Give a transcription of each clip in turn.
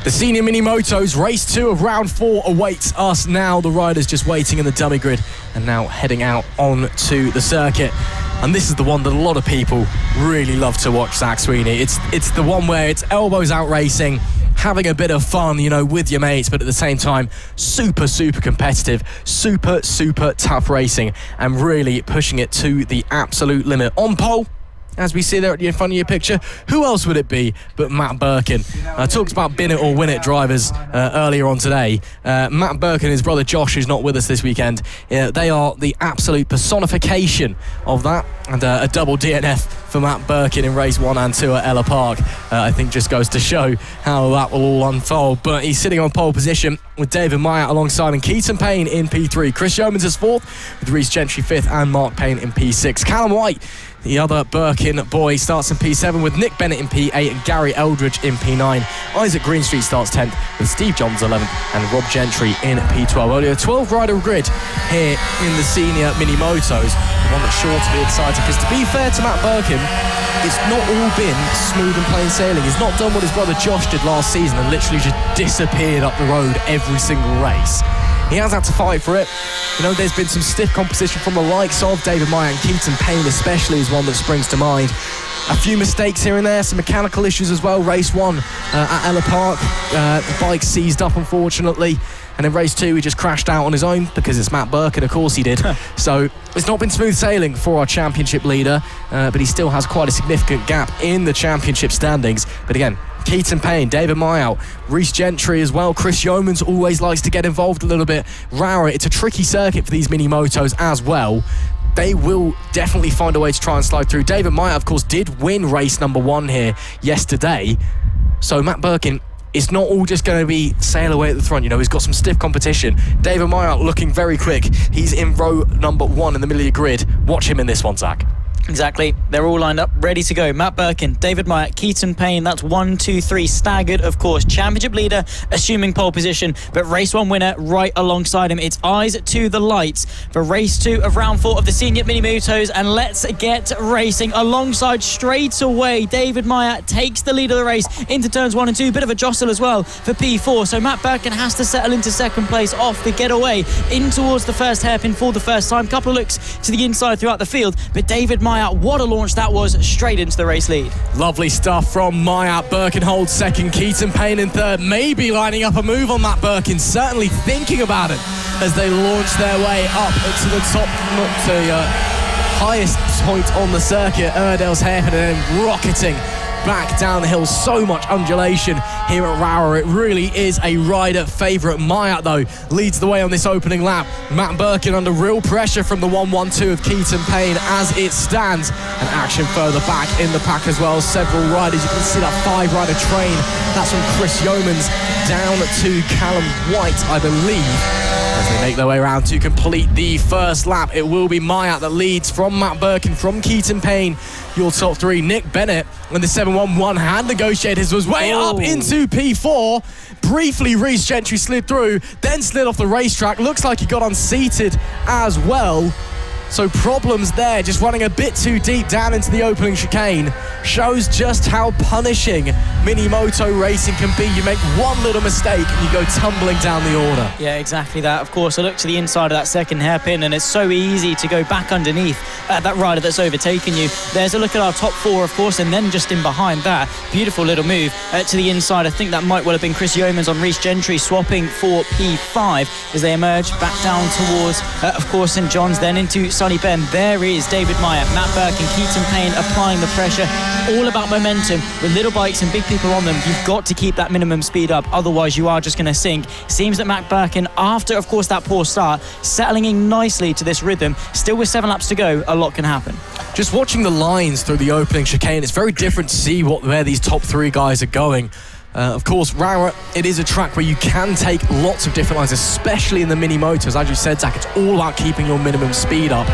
The Senior MiniMotos race 2 of round 4 awaits us now. The riders just waiting in the dummy grid and now heading out onto the circuit. And this is the one that a lot of people really love to watch, Zach Sweeney. It's the one where it's elbows out racing, having a bit of fun, you know, with your mates, but at the same time, super competitive, super tough racing, and really pushing it to the absolute limit. On pole, as we see there in front of your picture, who else would it be but Matt BIRKIN? I talked about BENNETT or WIN IT drivers earlier on today. Matt BIRKIN and his brother Josh, who's not with us this weekend, they are the absolute personification of that, and a double DNF for Matt BIRKIN in race 1 and 2 at Ella Park. I think just goes to show how that will all unfold. But he's sitting on pole position with David MYATT alongside him, Keaton PAYNE in P3, Chris YEOMANS is 4th, with Reece GENTRY 5th and Mark Payne in P6. Callum WHITE, the other BIRKIN boy, starts in P7 with Nick Bennett in P8 and Garry ELDRIDGE in P9. Izaak GREENSTREET starts 10th with Steve Johns 11th and Reece GENTRY in P12. Only a 12-rider grid here in the Senior MiniMotos, one that's sure to be exciting, because to be fair to Matt BIRKIN, it's not all been smooth and plain sailing. He's not done what his brother Josh did last season and literally just disappeared up the road every single race. He has had to fight for it. You know, there's been some stiff competition from the likes of David MYATT and Keaton PAYNE especially is one that springs to mind. A few mistakes here and there, some mechanical issues as well. Race 1 at Ella Park, the bike seized up unfortunately. And in race 2, he just crashed out on his own because it's Matt BIRKIN, of course he did. So it's not been smooth sailing for our championship leader, but he still has quite a significant gap in the championship standings. But again, Keaton PAYNE, David MYATT, Reece GENTRY as well. Chris YEOMANS always likes to get involved a little bit. Rowrah, it's a tricky circuit for these mini-motos as well. They will definitely find a way to try and slide through. David MYATT, of course, did win race number 1 here yesterday. So Matt BIRKIN, it's not all just going to be sail away at the front. You know, he's got some stiff competition. David MYATT looking very quick. He's in row number 1 in the middle of your grid. Watch him in this one, Zach. Exactly. They're all lined up, ready to go. Matt BIRKIN, David MYATT, Keaton PAYNE. That's 1, 2, 3 staggered, of course. Championship leader, assuming pole position, but race 1 winner right alongside him. It's eyes to the lights for race 2 of round 4 of the Senior MiniMotos, and let's get racing alongside straight away. David MYATT takes the lead of the race into turns 1 and 2. Bit of a jostle as well for P4, so Matt BIRKIN has to settle into second place off the getaway in towards the first hairpin for the first time. Couple of looks to the inside throughout the field, but David MYATT, what a launch that was, straight into the race lead. Lovely stuff from MYATT. BIRKIN holds second, Keaton PAYNE in third, maybe lining up a move on Matt BIRKIN, certainly thinking about it as they launch their way up to the top, to the highest point on the circuit, Erdell's hairpin, and then rocketing back down the hill. So much undulation here at Rowrah. It really is a rider favourite. MYATT, though, leads the way on this opening lap. Matt BIRKIN under real pressure from the 1-1-2 of Keaton PAYNE as it stands. And action further back in the pack as well. Several riders. You can see that 5-rider train. That's from Chris YEOMANS down to Callum WHITE, I believe. As they make their way around to complete the first lap, it will be MYATT that leads from Matt BIRKIN, from Keaton PAYNE. Your top 3, Nick Bennett, when the 7-1-1 hand negotiators was way up into P4. Briefly, Reece GENTRY slid through, then slid off the racetrack. Looks like he got unseated as well. So problems there, just running a bit too deep down into the opening chicane. Shows just how punishing mini-moto racing can be. You make one little mistake and you go tumbling down the order. Yeah, exactly that. Of course, I look to the inside of that second hairpin and it's so easy to go back underneath that rider that's overtaken you. There's a look at our top 4, of course, and then just in behind that, beautiful little move to the inside. I think that might well have been Chris YEOMANS on Reece GENTRY swapping for P5 as they emerge back down towards, of course, St John's, then into Sunny Bend. There is David MYATT, Matt BIRKIN, Keaton PAYNE applying the pressure. All about momentum. With little bikes and big people on them, you've got to keep that minimum speed up, otherwise you are just going to sink. Seems that Matt BIRKIN, after of course that poor start, settling in nicely to this rhythm. Still with 7 laps to go, a lot can happen. Just watching the lines through the opening chicane, it's very different to see where these top 3 guys are going. Of course, Rowrah, it is a track where you can take lots of different lines, especially in the mini-motos. As you said, Zach, it's all about keeping your minimum speed up.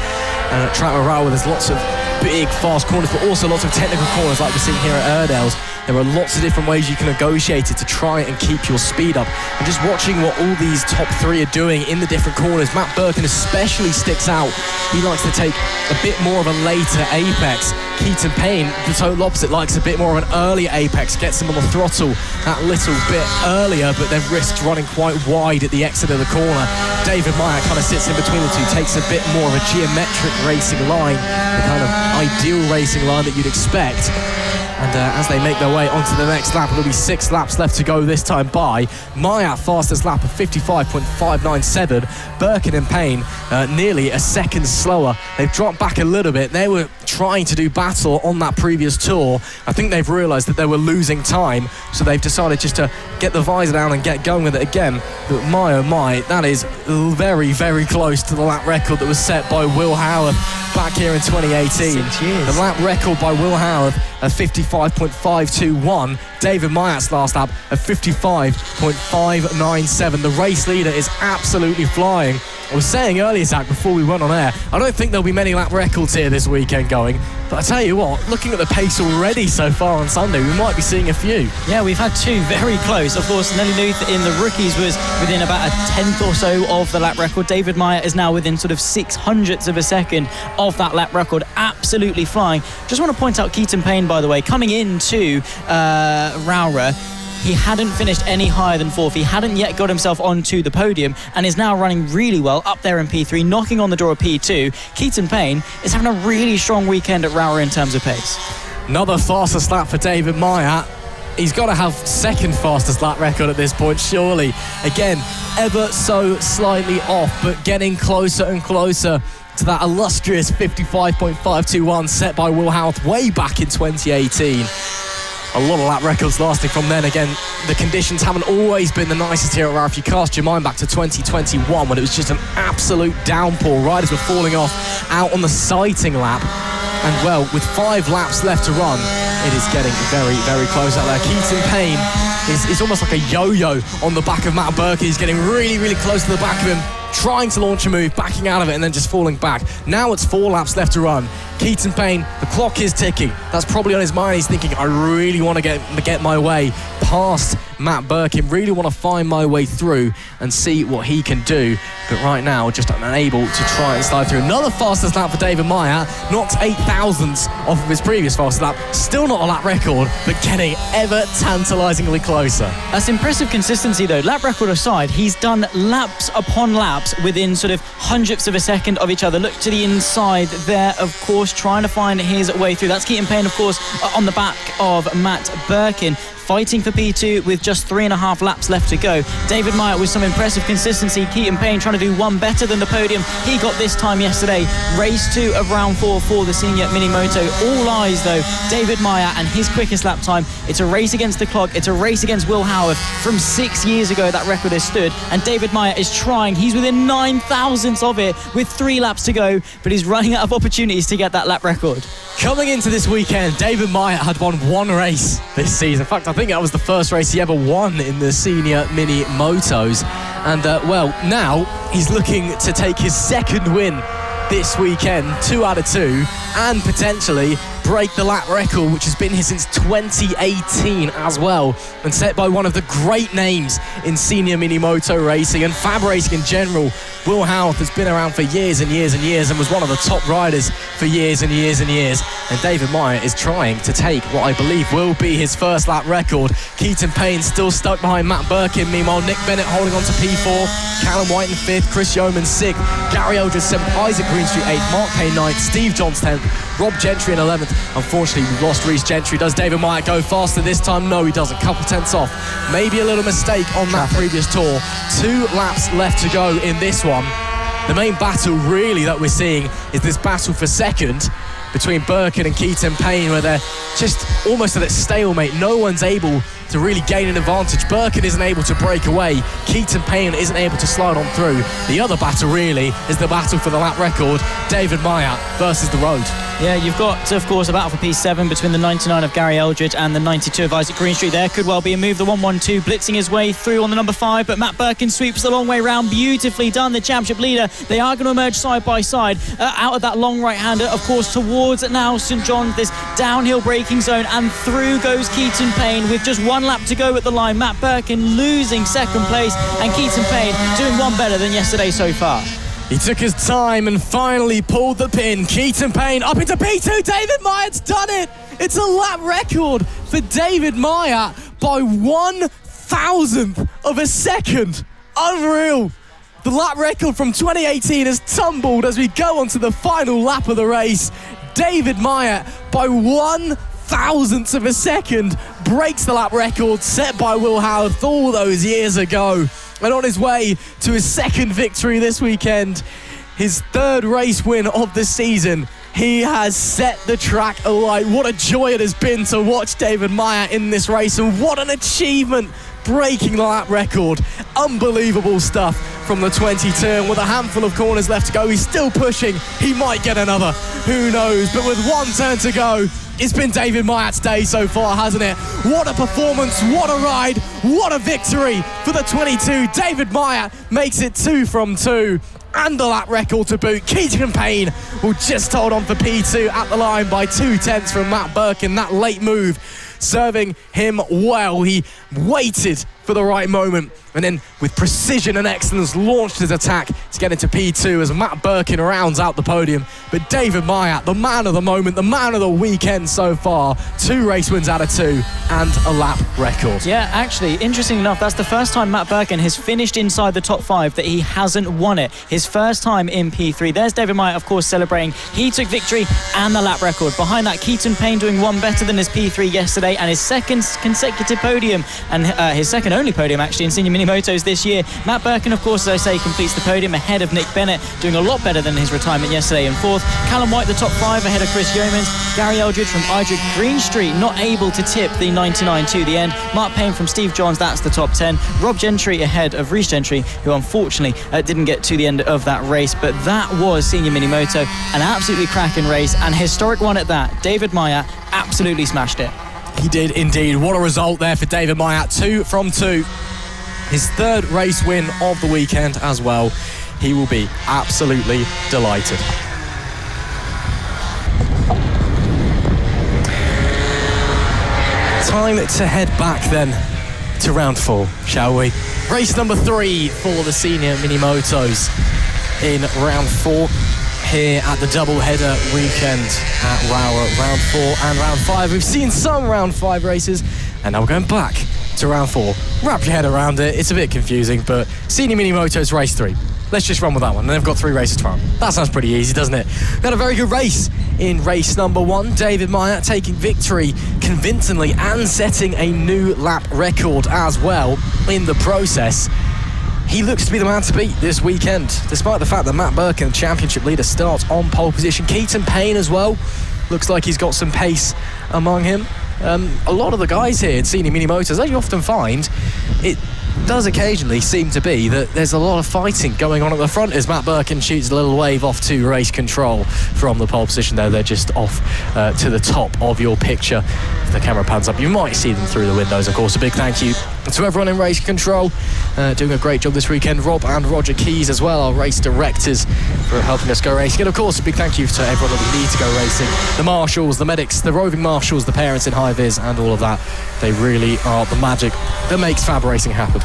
Track where Rowrah, there's lots of big, fast corners, but also lots of technical corners like we're seeing here at Erdels. There are lots of different ways you can negotiate it to try and keep your speed up. And just watching what all these top three are doing in the different corners, Matt BIRKIN especially sticks out. He likes to take a bit more of a later apex. Keaton PAYNE, the total opposite, likes a bit more of an earlier apex, gets him on the throttle that little bit earlier, but then risks running quite wide at the exit of the corner. David MYATT kind of sits in between the two, takes a bit more of a geometric racing line, the kind of ideal racing line that you'd expect. And as they make their way onto the next lap, there'll be 6 laps left to go this time by. MYATT fastest lap of 55.597. BIRKIN and PAYNE nearly a second slower. They've dropped back a little bit. They were trying to do battle on that previous tour. I think they've realised that they were losing time, so they've decided just to get the visor down and get going with it again. But my oh my, that is very, very close to the lap record that was set by Will Howarth back here in 2018. 6 years. The lap record by Will Howarth at 55.521. David MYATT's last lap at 55.597. The race leader is absolutely flying. I was saying earlier, Zach, before we went on air, I don't think there'll be many lap records here this weekend going, but I tell you what, looking at the pace already so far on Sunday, we might be seeing a few. Yeah, we've had 2 very close. Of course, Nelly Luth in the rookies was within about a 10th or so of the lap record. David MYATT is now within sort of 600ths of a second of that lap record. Absolutely flying. Just want to point out Keaton PAYNE, by the way, coming into Rowrah. He hadn't finished any higher than 4th. He hadn't yet got himself onto the podium and is now running really well up there in P3, knocking on the door of P2. Keaton PAYNE is having a really strong weekend at Rowrah in terms of pace. Another fastest lap for David MYATT. He's got to have second fastest lap record at this point, surely. Again, ever so slightly off, but getting closer and closer to that illustrious 55.521 set by Will Howarth way back in 2018. A lot of lap records lasting from then. Again, the conditions haven't always been the nicest here at Rowrah. If you cast your mind back to 2021 when it was just an absolute downpour, riders were falling off out on the sighting lap. And well, with 5 laps left to run, it is getting very, very close out there. Keaton PAYNE is almost like a yo-yo on the back of Matt BIRKIN. He's getting really, really close to the back of him, trying to launch a move, backing out of it, and then just falling back. Now it's 4 laps left to run. Keaton PAYNE, the clock is ticking. That's probably on his mind. He's thinking, I really want to get my way past Matt BIRKIN, really want to find my way through and see what he can do. But right now, just unable to try and slide through. Another fastest lap for David MYATT, knocked 8 thousandths off of his previous fastest lap. Still not a lap record, but getting ever tantalisingly closer. That's impressive consistency though. Lap record aside, he's done laps upon laps within sort of hundredths of a second of each other. Look to the inside there, of course, trying to find his way through. That's Keaton PAYNE, of course, on the back of Matt BIRKIN, fighting for P2 with just 3.5 laps left to go. David MYATT with some impressive consistency. Keaton PAYNE trying to do one better than the podium he got this time yesterday. Race 2 of round 4 for the Senior MiniMoto. All eyes though, David MYATT and his quickest lap time. It's a race against the clock. It's a race against Will Howarth. From 6 years ago that record has stood, and David MYATT is trying. He's within 9 thousandths of it with 3 laps to go, but he's running out of opportunities to get that lap record. Coming into this weekend, David MYATT had won 1 race this season. In fact, I think that was the first race he ever won in the Senior Mini-Motos. And, well, now he's looking to take his 2nd win this weekend, 2 out of 2, and potentially break the lap record, which has been here since 2018 as well, and set by one of the great names in Senior MiniMoto racing and FAB-Racing in general. Will Howarth has been around for years and years and years and was one of the top riders for years and years and years. And David MYATT is trying to take what I believe will be his first lap record. Keaton PAYNE still stuck behind Matt BIRKIN. Meanwhile, Nick Bennett holding on to P4, Callum WHITE in 5th, Chris YEOMANS 6th, Garry ELDRIDGE 7th, Izaak GREENSTREET 8th, Mark Payne 9th, Steve Johns 10th, Rob Gentry in 11th. Unfortunately, we've lost Reece GENTRY. Does David MYATT go faster this time? No, he doesn't. Couple tenths off. Maybe a little mistake on that previous tour. 2 laps left to go in this one. The main battle really that we're seeing is this battle for second between BIRKIN and Keaton PAYNE, where they're just almost at a stalemate. No one's able to really gain an advantage. BIRKIN isn't able to break away. Keaton PAYNE isn't able to slide on through. The other battle really is the battle for the lap record. David MYATT versus the road. Yeah, you've got, of course, a battle for P7 between the 99 of Garry ELDRIDGE and the 92 of Izaak GREENSTREET. There could well be a move. The 112 blitzing his way through on the number 5, but Matt BIRKIN sweeps the long way round. Beautifully done, the championship leader. They are going to emerge side by side out of that long right-hander, of course, towards now St John's, this downhill braking zone, and through goes Keaton PAYNE with just one lap to go at the line. Matt BIRKIN losing second place, and Keaton PAYNE doing one better than yesterday so far. He took his time and finally pulled the pin. Keaton PAYNE up into P2. David MYATT's done it. It's a lap record for David MYATT by 1,000th of a second. Unreal. The lap record from 2018 has tumbled as we go on to the final lap of the race. David MYATT by 1,000th of a second breaks the lap record set by Will Howard all those years ago. And on his way to his second victory this weekend, his third race win of the season, he has set the track alight. What a joy it has been to watch David MYATT in this race, and what an achievement, breaking the lap record. Unbelievable stuff from the 22, and with a handful of corners left to go, he's still pushing. He might get another, who knows, but with one turn to go, it's been David MYATT's day so far, hasn't it? What a performance, what a ride, what a victory for the 22. David MYATT makes it 2 from 2. And the lap record to boot. Keaton PAYNE will just hold on for P2 at the line by 2/10 from Matt BIRKIN. That late move serving him well. He waited for the right moment and then with precision and excellence launched his attack to get into P2 as Matt BIRKIN rounds out the podium. But David MYATT, the man of the moment, the man of the weekend so far, 2 race wins out of 2 and a lap record. Yeah, actually, interesting enough, that's the first time Matt BIRKIN has finished inside the top 5 that he hasn't won it. His first time in P3. There's David MYATT, of course, celebrating. He took victory and the lap record. Behind that, Keaton PAYNE doing one better than his P3 yesterday and his second consecutive podium, and his second only podium actually in Senior MiniMotos this year. Matt BIRKIN, of course, as I say, completes the podium ahead of Nick Bennett, doing a lot better than his retirement yesterday in 4th. Callum WHITE, the top 5, ahead of Chris YEOMANS. Garry ELDRIDGE from Izaak GREENSTREET, not able to tip the 99 to the end. Mark Payne from Steve Johns, that's the top 10. Rob Gentry ahead of Reece Gentry, who unfortunately didn't get to the end of that race. But that was Senior MiniMoto, an absolutely cracking race, and historic one at that. David MYATT absolutely smashed it. He did indeed. What a result there for David MYATT. 2 from 2. His third race win of the weekend as well. He will be absolutely delighted. Time to head back then to round 4, shall we? Race number 3 for the Senior MiniMotos in round 4 here at the double-header weekend at Rowrah. Round 4 and round 5. We've seen some round 5 races, and now we're going back to round 4. Wrap your head around it. It's a bit confusing, but Senior MiniMotos race 3. Let's just run with that one. And they've got 3 races to run. That sounds pretty easy, doesn't it? We had a very good race in race number 1. David MYATT taking victory convincingly and setting a new lap record as well in the process. He looks to be the man to beat this weekend, despite the fact that Matt BIRKIN, the championship leader, starts on pole position. Keaton PAYNE as well. Looks like he's got some pace among him. A lot of the guys here in Senior MiniMotos, as you often find, it does occasionally seem to be that there's a lot of fighting going on at the front as Matt BIRKIN shoots a little wave off to race control from the pole position there. They're just off to the top of your picture. If the camera pans up, you might see them through the windows. Of course, a big thank you to everyone in race control, doing a great job this weekend. Rob and Roger Keys as well, our race directors, for helping us go racing. And of course, a big thank you to everyone that we need to go racing. The marshals, the medics, the roving marshals, the parents in high vis, and all of that. They really are the magic that makes FAB-Racing happen.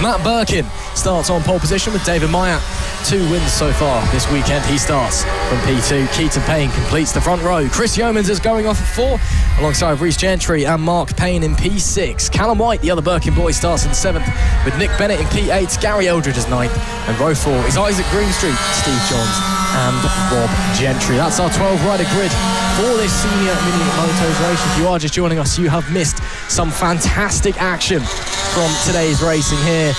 Matt BIRKIN starts on pole position with David MYATT. 2 wins so far this weekend. He starts from P2. Keaton PAYNE completes the front row. Chris YEOMANS is going off at 4, alongside Reece Gentry and Mark Payne in P6. Callum WHITE, the other BIRKIN boy, starts in 7th, with Nick Bennett in P8. Garry ELDRIDGE is 9th, and row 4 is Izaak GREENSTREET, Steve Johns and Rob Gentry. That's our 12-rider grid for this Senior MiniMotos race. If you are just joining us, you have missed some fantastic action from today's racing here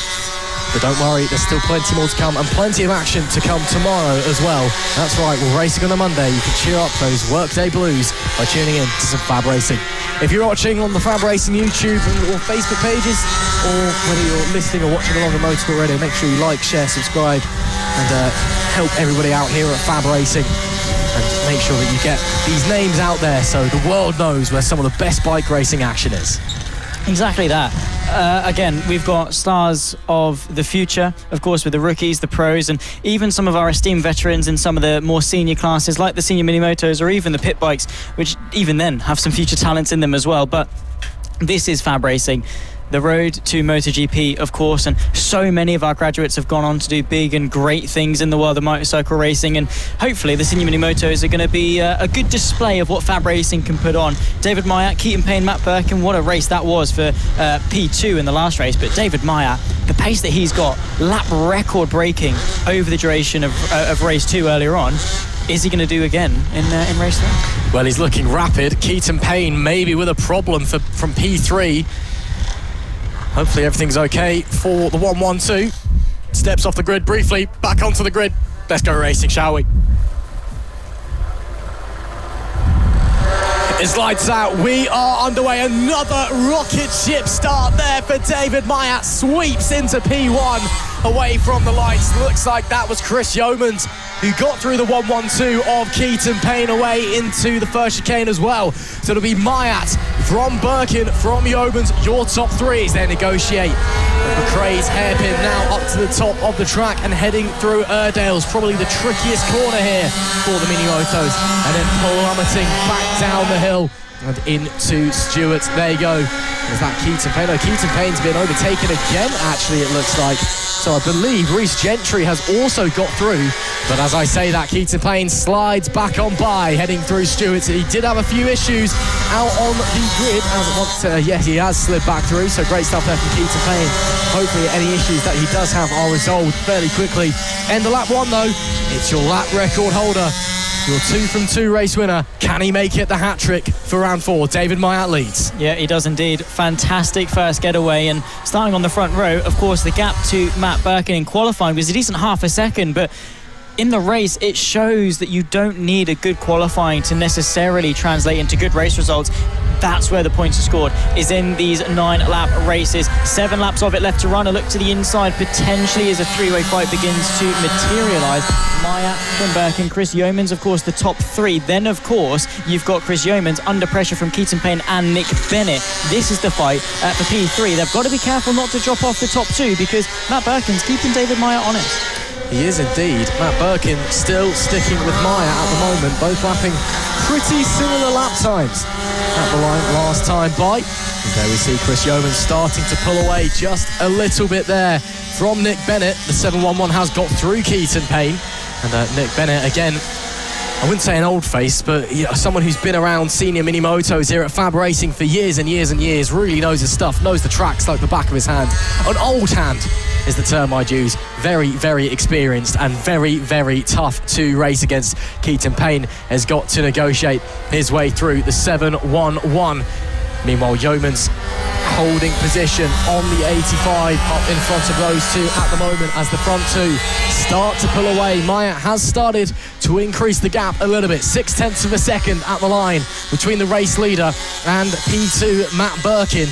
But don't worry, there's still plenty more to come and plenty of action to come tomorrow as well. That's right, we're racing on a Monday. You can cheer up those workday blues by tuning in to some FAB Racing. If you're watching on the FAB Racing YouTube or Facebook pages, or whether you're listening or watching along the Motorsport Radio, make sure you like, share, subscribe, and help everybody out here at FAB Racing. And make sure that you get these names out there so the world knows where some of the best bike racing action is. Exactly that. Again, we've got stars of the future, of course, with the rookies, the pros, and even some of our esteemed veterans in some of the more senior classes, like the Senior MiniMotos or even the pit bikes, which even then have some future talents in them as well. But this is FAB Racing, the road to MotoGP, of course, and so many of our graduates have gone on to do big and great things in the world of motorcycle racing, and hopefully the Senior MiniMotos are going to be a good display of what FAB Racing can put on. David MYATT, Keaton PAYNE, Matt BIRKIN, what a race that was for P2 in the last race. But David MYATT, the pace that he's got, lap record breaking over the duration of race 2 earlier on, is he going to do again in race 3? Well, he's looking rapid. Keaton PAYNE maybe with a problem from P3. Hopefully everything's okay for the 1-1-2. Steps off the grid briefly, back onto the grid. Let's go racing, shall we? It's lights out. We are underway. Another rocket ship start there for David MYATT. Sweeps into P1 away from the lights. Looks like that was Chris YEOMANS who got through the 1-1-2 of Keaton PAYNE away into the first chicane as well. So it'll be MYATT from BIRKIN, from YEOMANS, your top 3 as they negotiate. McRae's hairpin now up to the top of the track and heading through Airedale's, probably the trickiest corner here for the MiniMotos, and then plummeting back down the hill and into Stewart. There you go. Is that Keaton PAYNE? No, Keaton PAYNE's been overtaken again, actually, it looks like. So I believe Reece GENTRY has also got through. But as I say that, Keaton PAYNE slides back on by, heading through Stewart. He did have a few issues out on the grid. Yes, he has slid back through. So great stuff there from Keaton PAYNE. Hopefully any issues that he does have are resolved fairly quickly. End of lap 1 though. It's your lap record holder. Your 2 from 2 race winner. Can he make it the hat-trick for round 4? David MYATT leads. Yeah, he does indeed. Fantastic first getaway, and starting on the front row, of course, the gap to Matt BIRKIN in qualifying was a decent half a second, but in the race, it shows that you don't need a good qualifying to necessarily translate into good race results. That's where the points are scored, is in these 9-lap races. 7 laps of it left to run. A look to the inside, potentially as a 3-way fight begins to materialise. MYATT from BIRKIN, Chris YEOMANS, of course, the top 3. Then, of course, you've got Chris YEOMANS under pressure from Keaton PAYNE and Nick Bennett. This is the fight for P3. They've got to be careful not to drop off the top 2 because Matt BIRKIN's keeping David MYATT honest. He is indeed. Matt BIRKIN still sticking with MYATT at the moment, both lapping pretty similar lap times at the line last time by. And there we see Chris YEOMANS starting to pull away just a little bit there from Nick Bennett. The 711 has got through Keaton PAYNE, and Nick Bennett again, I wouldn't say an old face, but someone who's been around Senior MiniMotos here at FAB Racing for years and years and years, really knows his stuff, knows the tracks like the back of his hand. An old hand is the term I'd use. Very, very experienced and very, very tough to race against. Keaton PAYNE has got to negotiate his way through the 711. Meanwhile, YEOMANS holding position on the 85 up in front of those 2 at the moment as the front 2 start to pull away. MYATT has started to increase the gap a little bit. 0.6 of a second at the line between the race leader and P2 Matt BIRKIN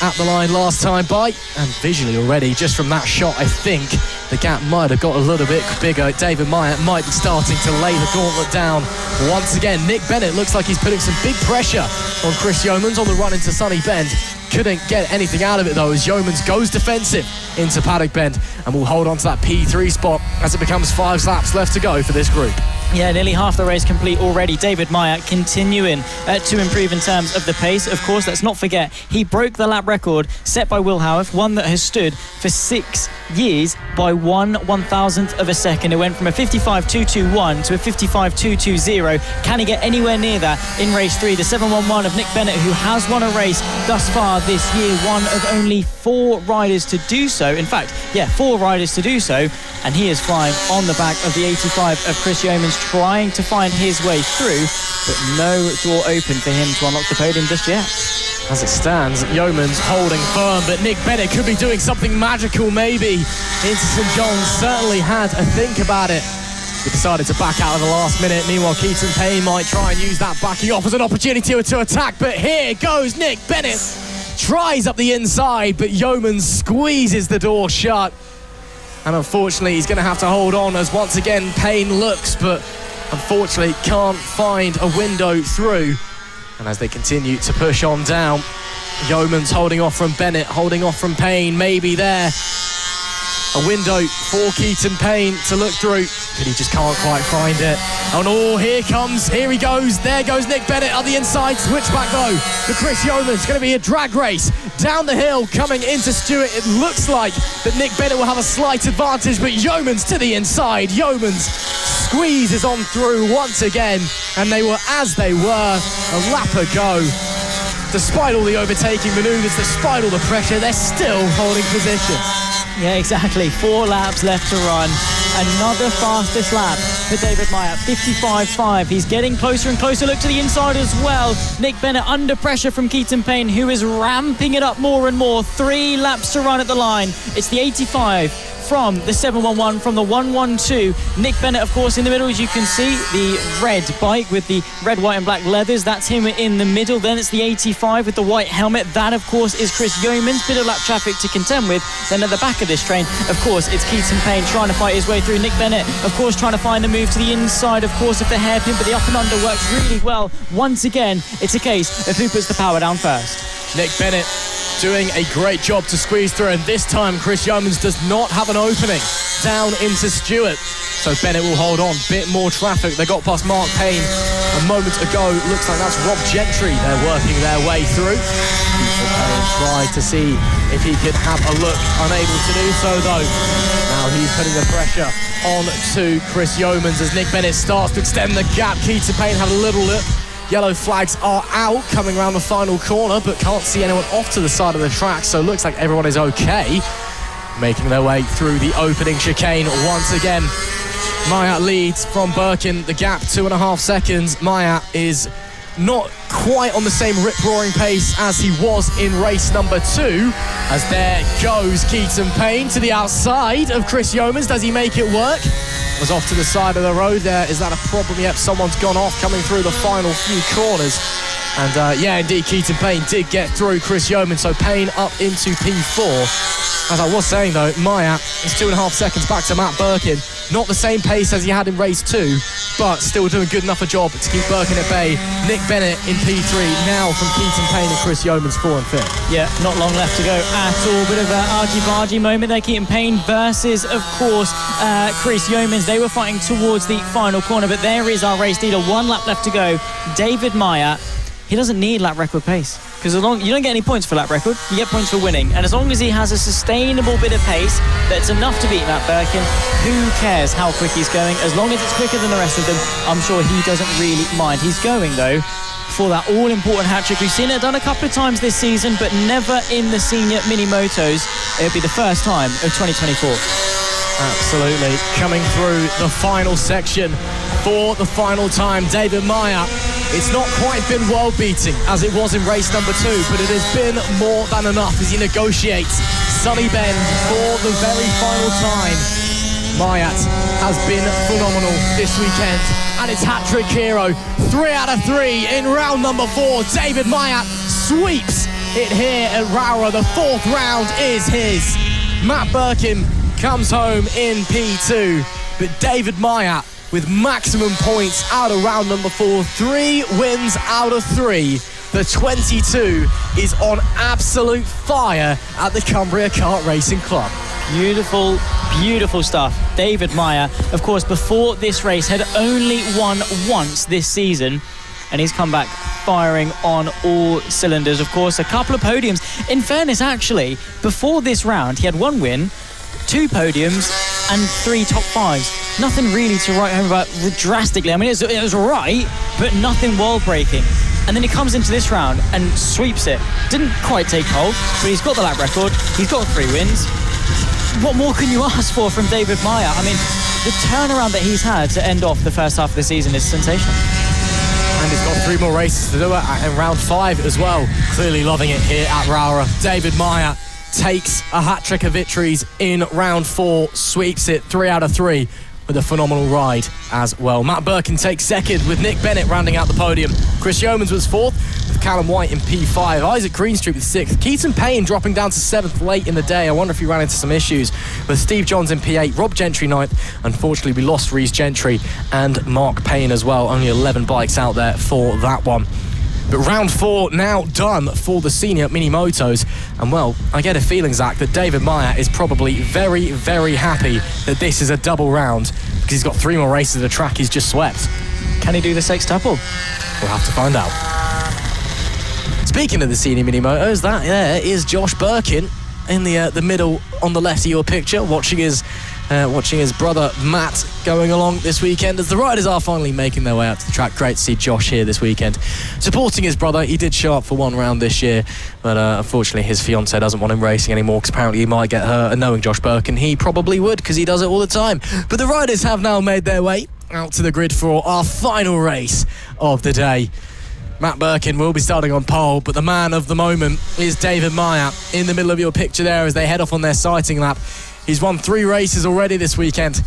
at the line last time by. And visually already, just from that shot, I think the gap might have got a little bit bigger. David MYATT might be starting to lay the gauntlet down once again. Nick Bennett looks like he's putting some big pressure on Chris YEOMANS on the run into Sunny Bend. Couldn't get anything out of it though as YEOMANS goes defensive into Paddock Bend and will hold on to that P3 spot as it becomes 5 laps left to go for this group. Yeah, nearly half the race complete already. David MYATT continuing to improve in terms of the pace. Of course, let's not forget, he broke the lap record set by Will Howarth, one that has stood for 6 years by 1/1000th of a second. It went from a 55.221 to a 55.220. Can he get anywhere near that in race 3? The 711 of Nick Bennett, who has won a race thus far this year, one of only 4 riders to do so. In fact, 4 riders to do so, and he is flying on the back of the 85 of Chris YEOMANS, trying to find his way through, but no door open for him to unlock the podium just yet. As it stands, Yeomans holding firm, but Nick Bennett could be doing something magical maybe into St John's. Certainly had a think about it. He decided to back out at the last minute. Meanwhile, Keaton PAYNE might try and use that backing off as an opportunity to attack, but here goes Nick Bennett. Tries up the inside, but Yeomans squeezes the door shut. And unfortunately, he's going to have to hold on as once again PAYNE looks, but unfortunately can't find a window through. And as they continue to push on down, Yeomans holding off from Bennett, holding off from PAYNE, maybe there. A window for Keaton PAYNE to look through, but he just can't quite find it. Oh no, here he goes, there goes Nick Bennett on the inside, switchback though for Chris Yeomans. It's going to be a drag race down the hill coming into Stewart. It looks like that Nick Bennett will have a slight advantage, but Yeomans to the inside. Yeomans squeezes on through once again, and they were as they were, a lap ago. Despite all the overtaking manoeuvres, despite all the pressure, they're still holding position. Yeah, exactly. 4 laps left to run. Another fastest lap for David MYATT, 55.5. He's getting closer and closer. Look to the inside as well. Nick Bennett under pressure from Keaton PAYNE, who is ramping it up more and more. 3 laps to run at the line. It's the 85 from the 711, from the 112. Nick Bennett, of course, in the middle, as you can see, the red bike with the red, white and black leathers. That's him in the middle. Then it's the 85 with the white helmet. That, of course, is Chris Yeomans. Bit of lap traffic to contend with. Then at the back of this train, of course, it's Keaton PAYNE trying to fight his way through. Nick Bennett, of course, trying to find the move to the inside, of course, of the hairpin, but the up and under works really well. Once again, it's a case of who puts the power down first. Nick Bennett doing a great job to squeeze through, and this time Chris Yeomans does not have an opening down into Stewart, so Bennett will hold on. Bit more traffic. They got past Mark PAYNE a moment ago. Looks like that's Rob Gentry. They're working their way through. PAYNE tried to see if he could have a look, unable to do so though. Now he's putting the pressure on to Chris Yeomans as Nick Bennett starts to extend the gap. Keaton PAYNE had a little look. Yellow flags are out coming around the final corner, but can't see anyone off to the side of the track, so looks like everyone is okay. Making their way through the opening chicane once again. MYATT leads from BIRKIN, the gap 2.5 seconds. MYATT is not quite on the same rip-roaring pace as he was in race number 2, as there goes Keaton PAYNE to the outside of Chris Yeomans. Does he make it work? Was off to the side of the road there. Is that a problem? Yep, someone's gone off coming through the final few corners. And yeah, indeed, Keaton PAYNE did get through Chris Yeomans, so PAYNE up into P4. As I was saying though, MYATT is 2.5 seconds back to Matt BIRKIN. Not the same pace as he had in race 2, but still doing good enough a job to keep BIRKIN at bay. Nick Bennett in P3 now from Keaton PAYNE and Chris Yeomans 4 and 5th. Yeah, not long left to go at all. Bit of an argy-bargy moment there. Keaton PAYNE versus, of course, Chris Yeomans. They were fighting towards the final corner, but there is our race leader. 1 lap left to go. David MYATT. He doesn't need lap record pace, because you don't get any points for lap record, you get points for winning. And as long as he has a sustainable bit of pace that's enough to beat Matt BIRKIN, who cares how quick he's going? As long as it's quicker than the rest of them, I'm sure he doesn't really mind. He's going, though, for that all-important hat-trick. We've seen it done a couple of times this season, but never in the Senior MiniMotos. It'll be the first time of 2024. Absolutely. Coming through the final section for the final time, David MYATT. It's not quite been world-beating as it was in race number 2, but it has been more than enough as he negotiates Sunny Bend for the very final time. MYATT has been phenomenal this weekend, and it's hat-trick hero. 3 out of 3 in round number 4. David MYATT sweeps it here at Rowrah. The 4th round is his. Matt BIRKIN comes home in P2, but David MYATT with maximum points out of round number 4, 3 wins out of 3. The 22 is on absolute fire at the Cumbria Kart Racing Club. Beautiful, beautiful stuff. David MYATT, of course, before this race had only won once this season, and he's come back firing on all cylinders. Of course, a couple of podiums. In fairness, actually, before this round, he had 1 win, 2 podiums and 3 top 5s. Nothing really to write home about drastically. I mean, it was right, but nothing world-breaking. And then he comes into this round and sweeps it. Didn't quite take hold, but he's got the lap record. He's got 3 wins. What more can you ask for from David MYATT? I mean, the turnaround that he's had to end off the first half of the season is sensational. And he's got 3 more races to do in round 5 as well. Clearly loving it here at Rowrah. David MYATT takes a hat-trick of victories in round 4, sweeps it 3 out of 3 with a phenomenal ride as well. Matt BIRKIN takes second with Nick Bennett rounding out the podium. Chris Yeomans was 4th with Callum WHITE in P5. Izaak GREENSTREET with 6th. Keaton PAYNE dropping down to 7th late in the day. I wonder if he ran into some issues with Steve Johns in P8. Rob Gentry 9th. Unfortunately, we lost Reece GENTRY and Mark Payne as well. Only 11 bikes out there for that one. But round 4 now done for the Senior MiniMotos. And well, I get a feeling, Zach, that David MYATT is probably very, very happy that this is a double round because he's got 3 more races of the track he's just swept. Can he do the sextuple? We'll have to find out. Speaking of the Senior MiniMotos, that there is Josh BIRKIN in the middle on the left of your picture, watching his brother Matt going along this weekend as the riders are finally making their way out to the track. Great to see Josh here this weekend supporting his brother. He did show up for 1 round this year, but unfortunately his fiancée doesn't want him racing anymore because apparently he might get hurt, and knowing Josh BIRKIN, he probably would because he does it all the time. But the riders have now made their way out to the grid for our final race of the day. Matt BIRKIN will be starting on pole, but the man of the moment is David MYATT in the middle of your picture there as they head off on their sighting lap. He's won 3 races already this weekend.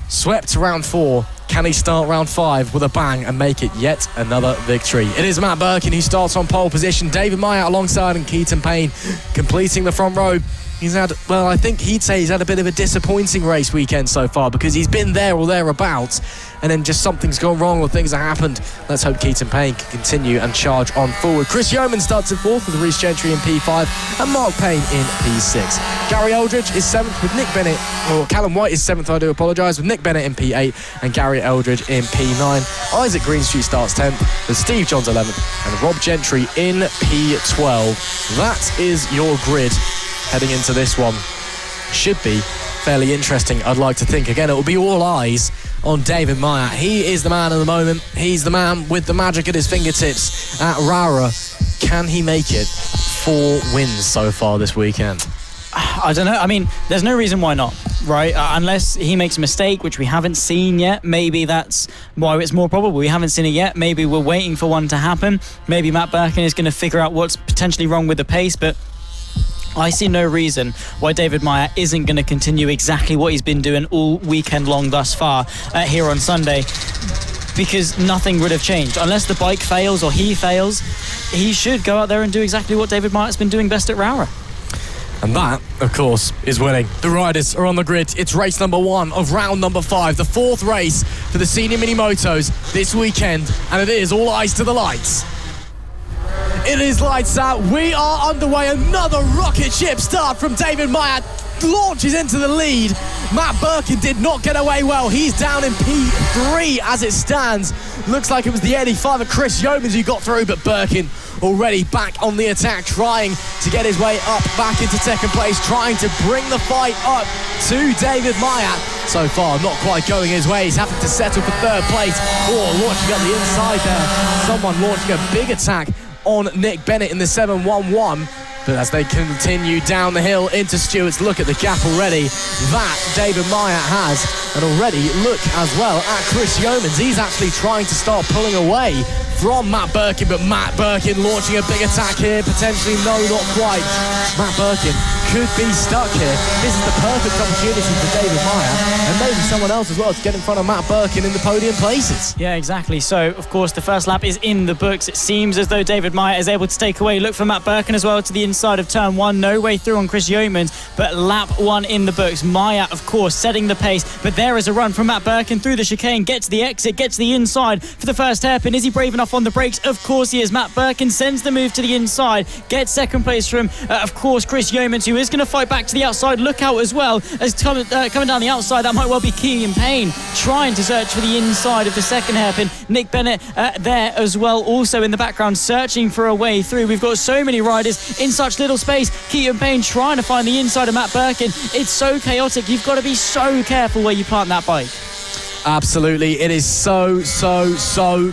Swept round 4. Can he start round 5 with a bang and make it yet another victory? It is Matt BIRKIN who starts on pole position. David MYATT alongside and Keaton PAYNE completing the front row. He's had, well, I think he'd say he's had a bit of a disappointing race weekend so far because he's been there or thereabouts and then just something's gone wrong or things have happened. Let's hope Keaton PAYNE can continue and charge on forward. Chris Yeomans starts in 4th with Reece GENTRY in P5 and Mark Payne in P6. Garry ELDRIDGE is 7th with Nick Bennett, or Callum WHITE is 7th, I do apologise, with Nick Bennett in P8 and Garry ELDRIDGE in P9. Izaak GREENSTREET starts 10th with Steve Johns 11th and Rob Gentry in P12. That is your grid heading into this one. Should be fairly interesting, I'd like to think. Again, it will be all eyes on David MYATT. He is the man of the moment. He's the man with the magic at his fingertips at Rowrah. Can he make it 4 wins so far this weekend? I don't know. I mean, there's no reason why not, right? Unless he makes a mistake, which we haven't seen yet. Maybe that's why it's more probable. We haven't seen it yet. Maybe we're waiting for one to happen. Maybe Matt BIRKIN is going to figure out what's potentially wrong with the pace, but I see no reason why David MYATT isn't going to continue exactly what he's been doing all weekend long thus far here on Sunday, because nothing would have changed. Unless the bike fails or he fails, he should go out there and do exactly what David MYATT's been doing best at Rowrah. And that, of course, is winning. The riders are on the grid. It's race number 1 of round number 5, the 4th race for the Senior MiniMotos this weekend, and it is all eyes to the lights. It is lights out. We are underway. Another rocket ship start from David MYATT. Launches into the lead. Matt BIRKIN did not get away well. He's down in P3 as it stands. Looks like it was the RD5 of Chris Yeomans who got through, but BIRKIN already back on the attack, trying to get his way up back into 2nd place, trying to bring the fight up to David MYATT. So far, not quite going his way. He's having to settle for 3rd place. Launching up the inside there. Someone launching a big attack on Nick Bennett in the 711. But as they continue down the hill into Stewart's, look at the gap already that David MYATT has. And already look as well at Chris Yeomans. He's actually trying to start pulling away from Matt BIRKIN, but Matt BIRKIN launching a big attack here. Potentially, no, not quite. Matt BIRKIN could be stuck here. This is the perfect opportunity for David MYATT and maybe someone else as well to get in front of Matt BIRKIN in the podium places. Yeah, exactly. So, of course, the first lap is in the books. It seems as though David MYATT is able to take away. Look for Matt BIRKIN as well to the inside of turn 1. No way through on Chris Yeomans, but lap 1 in the books. MYATT, of course, setting the pace, but there is a run from Matt BIRKIN through the chicane, gets the exit, gets the inside for the first hairpin. Is he brave enough on the brakes? Of course he is. Matt BIRKIN sends the move to the inside, gets 2nd place from, of course, Chris Yeomans, who is going to fight back to the outside. Look out as well as coming down the outside. That might well be Keaton PAYNE trying to search for the inside of the 2nd hairpin. Nick Bennett there as well, also in the background, searching for a way through. We've got so many riders in such little space. Keaton PAYNE trying to find the inside of Matt BIRKIN. It's so chaotic. You've got to be so careful where you plant that bike. Absolutely, it is so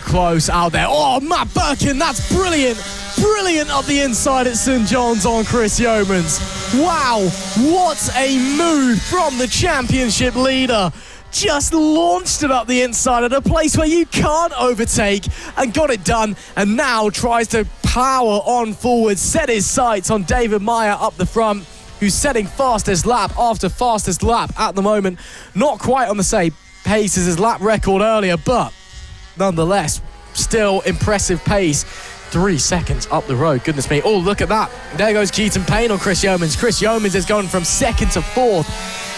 close out there. Oh, Matt BIRKIN, that's brilliant. Brilliant up the inside at St John's on Chris Yeomans. Wow, what a move from the championship leader. just launched it up the inside at a place where you can't overtake and got it done, and now tries to power on forward, set his sights on David MYATT up the front, who's setting fastest lap after fastest lap at the moment. Not quite on the same pace as his lap record earlier, but nonetheless, still impressive pace. 3 seconds up the road. Goodness me. Oh, look at that. There goes Keaton PAYNE on Chris YEOMANS. Chris YEOMANS is going from second to fourth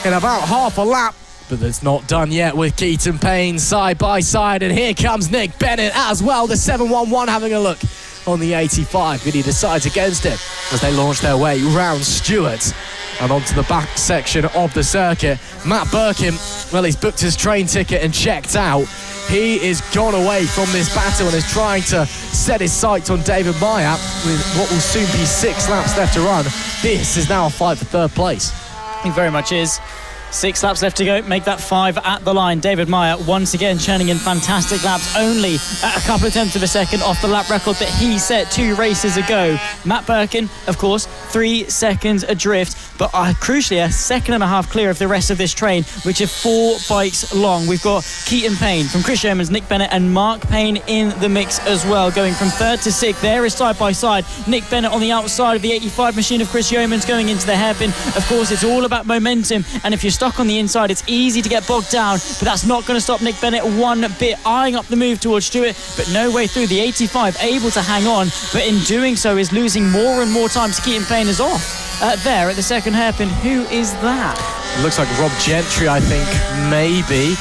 in about half a lap. But it's not done yet with Keaton PAYNE side by side. And here comes Nick Bennett as well. The 711 having a look on the 85. But he decides against it as they launch their way round Stewart and onto the back section of the circuit. Matt BIRKIN, well, he's booked his train ticket and checked out. He is gone away from this battle and is trying to set his sights on David MYATT with what will soon be 6 laps left to run. This is now a fight for third place. It very much is. 6 laps left to go, make that 5 at the line. David MYATT once again churning in fantastic laps, only a couple of tenths of a second off the lap record that he set 2 races ago. Matt BIRKIN, of course, 3 seconds adrift, but crucially a second and a half clear of the rest of this train, which is 4 bikes long. We've got Keaton PAYNE from Chris YEOMANS, Nick Bennett and Mark Payne in the mix as well, going from 3rd to 6th. There is side by side Nick Bennett on the outside of the 85 machine of Chris YEOMANS going into the hairpin. Of course, it's all about momentum, and if you're stuck on the inside, it's easy to get bogged down, but that's not going to stop Nick Bennett one bit, eyeing up the move towards Stewart, but no way through. The 85 able to hang on, but in doing so is losing more and more time. Keaton PAYNE is off there at the second hairpin. Who is that? It looks like Reece GENTRY, I think, maybe.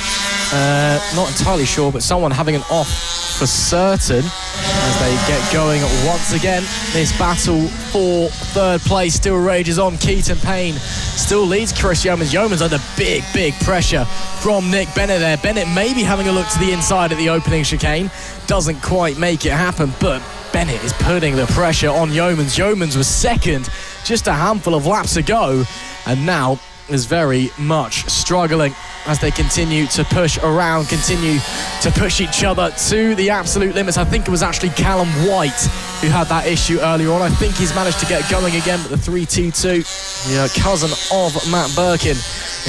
Not entirely sure, but someone having an off for certain as they get going once again. This battle for third place still rages on. Keaton PAYNE still leads Chris YEOMANS. YEOMANS under big pressure from Nick Bennett there. Bennett maybe having a look to the inside at the opening chicane. Doesn't quite make it happen, but Bennett is putting the pressure on YEOMANS. YEOMANS was second just a handful of laps ago, and now is very much struggling as they continue to push around, continue to push each other to the absolute limits. I think it was actually Callum WHITE who had that issue earlier on. I think he's managed to get going again, but the 322, the cousin of Matt BIRKIN,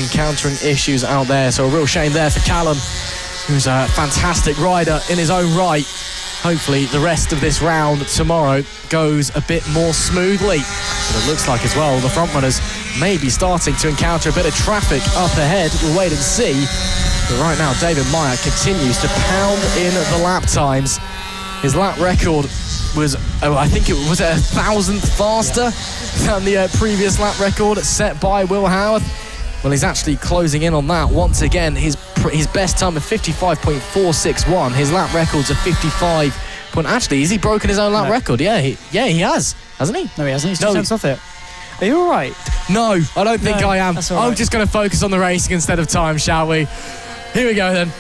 encountering issues out there. So a real shame there for Callum, who's a fantastic rider in his own right. Hopefully the rest of this round tomorrow goes a bit more smoothly. But it looks like as well the front runners may be starting to encounter a bit of traffic up ahead. We'll wait and see. But right now David MYATT continues to pound in the lap times. His lap record was, I think it was a 1,000th faster than the previous lap record set by Will Howarth. Well, he's actually closing in on that once again. His best time of 55.461. His lap record's a 55. Actually, has he broken his own lap record? Yeah, he has, hasn't he? No, he hasn't. He's 2 cents off it. Are you all right? No, I don't think I am. I'm just going to focus on the racing instead of time, shall we? Here we go then.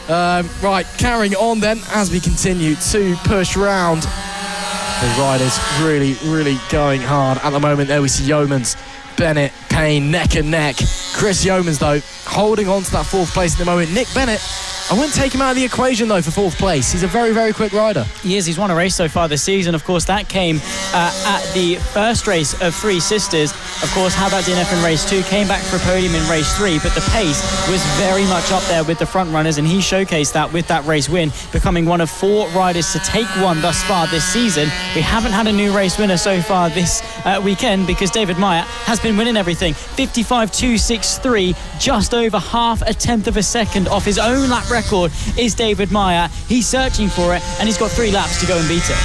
Right, carrying on then as we continue to push round. The riders really going hard at the moment. There we see YEOMANS, Bennett, PAYNE neck and neck. Chris YEOMANS though holding on to that 4th place at the moment. Nick Bennett, I wouldn't take him out of the equation though for 4th place. He's a very quick rider. He is. He's won a race so far this season. Of course, that came at the first race of Three Sisters. Of course, how about DNF in race 2? Came back for a podium in race 3, but the pace was very much up there with the front runners, and he showcased that with that race win, becoming one of 4 riders to take one thus far this season. We haven't had a new race winner so far this weekend because David MYATT has been winning everything. 55.263, just over half a tenth of a second off his own lap record is David MYATT. He's searching for it, and he's got 3 laps to go and beat it.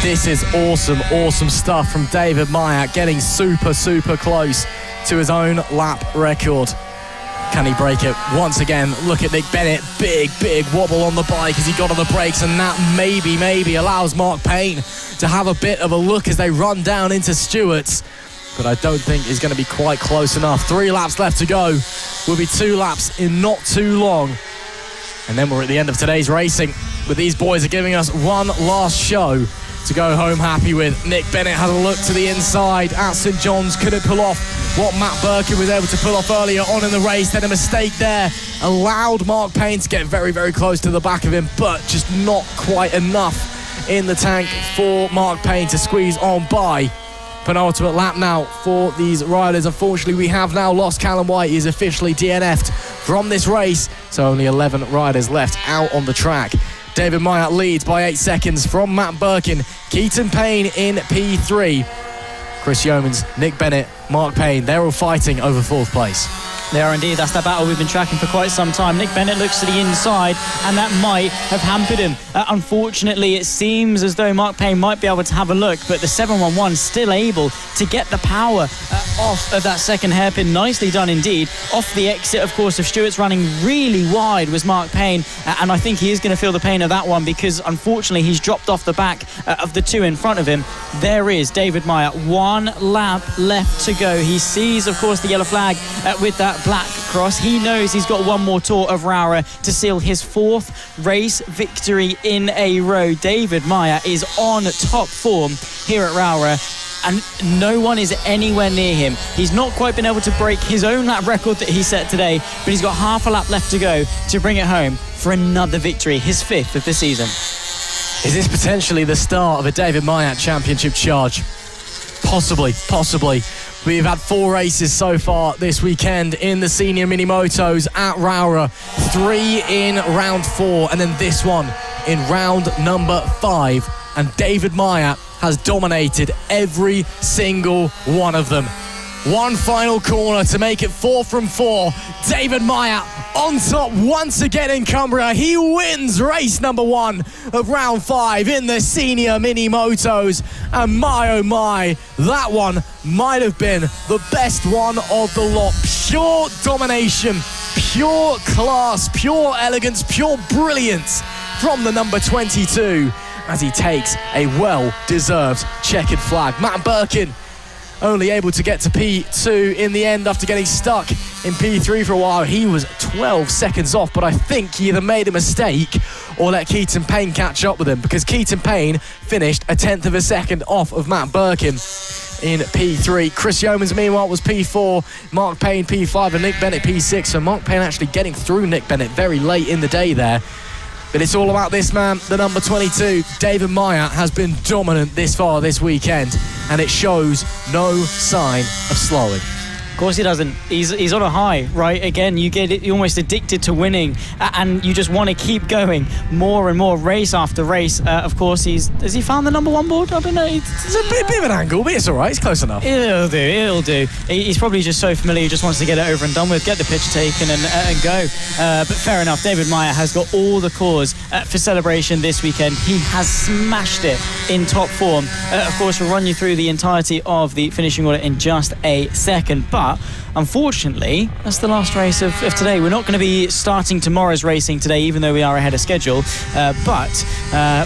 This is awesome stuff from David MYATT, getting super close to his own lap record. Can he break it once again? Look at Nick Bennett, big wobble on the bike as he got on the brakes, and that maybe allows Mark Payne to have a bit of a look as they run down into Stewart's. But I don't think he's going to be quite close enough. 3 laps left to go. Will be 2 laps in not too long. And then we're at the end of today's racing. But these boys are giving us one last show to go home happy with. Nick Bennett had a look to the inside at St John's. Couldn't pull off what Matt BIRKIN was able to pull off earlier on in the race. Then a mistake there allowed Mark Payne to get very close to the back of him, but just not quite enough in the tank for Mark Payne to squeeze on by. penultimate lap now for these riders. Unfortunately, we have now lost Callum White. He is officially DNF'd from this race, so only 11 riders left out on the track. David MYATT leads by 8 seconds from Matt BIRKIN. Keaton PAYNE in P3. Chris YEOMANS, Nick Bennett, Mark Payne, they're all fighting over 4th place. They are indeed. That's the battle we've been tracking for quite some time. Nick Bennett looks to the inside, and that might have hampered him. Unfortunately, it seems as though Mark Payne might be able to have a look, but the 711 still able to get the power off of that second hairpin. Nicely done indeed. Off the exit, of course, of Stewart's running really wide was Mark Payne, and I think he is going to feel the pain of that one, because unfortunately he's dropped off the back of the two in front of him. There is David MYATT. 1 lap left to go. He sees, of course, the yellow flag with that black cross. He knows he's got one more tour of Rowrah to seal his 4th race victory in a row. David MYATT is on top form here at Rowrah, and no one is anywhere near him. He's not quite been able to break his own lap record that he set today, but he's got half a lap left to go to bring it home for another victory, his 5th of the season. Is this potentially the start of a David MYATT championship charge? Possibly. We've had 4 races so far this weekend in the Senior MiniMotos at Rowrah. 3 in round 4, and then this one in round number 5. And David MYATT has dominated every single one of them. One final corner to make it 4 from 4. David MYATT on top once again in Cumbria. He wins race number 1 of round 5 in the Senior MiniMotos. And my oh my, that one might have been the best one of the lot. Pure domination, pure class, pure elegance, pure brilliance from the number 22 as he takes a well-deserved checkered flag. Matt BIRKIN only able to get to P2 in the end after getting stuck in P3 for a while. He was 12 seconds off, but I think he either made a mistake or let Keaton PAYNE catch up with him, because Keaton PAYNE finished 1/10 of a second off of Matt BIRKIN in P3. Chris YEOMANS, meanwhile, was P4, Mark Payne P5, and Nick Bennett P6. So Mark Payne actually getting through Nick Bennett very late in the day there. But it's all about this man, the number 22. David MYATT has been dominant this far this weekend, and it shows no sign of slowing. Of course he doesn't. He's on a high, right? Again, you're almost addicted to winning, and you just want to keep going more and more, race after race. Of course, has he found the number 1 board? I don't know. It's a bit of an angle, but it's all right. It's close enough. It'll do. He's probably just so familiar, he just wants to get it over and done with, get the pitch taken and go. But fair enough, David MYATT has got all the cause for celebration this weekend. He has smashed it in top form. Of course, we'll run you through the entirety of the finishing order in just a second, but unfortunately, that's the last race of today. We're not going to be starting tomorrow's racing today, even though we are ahead of schedule, but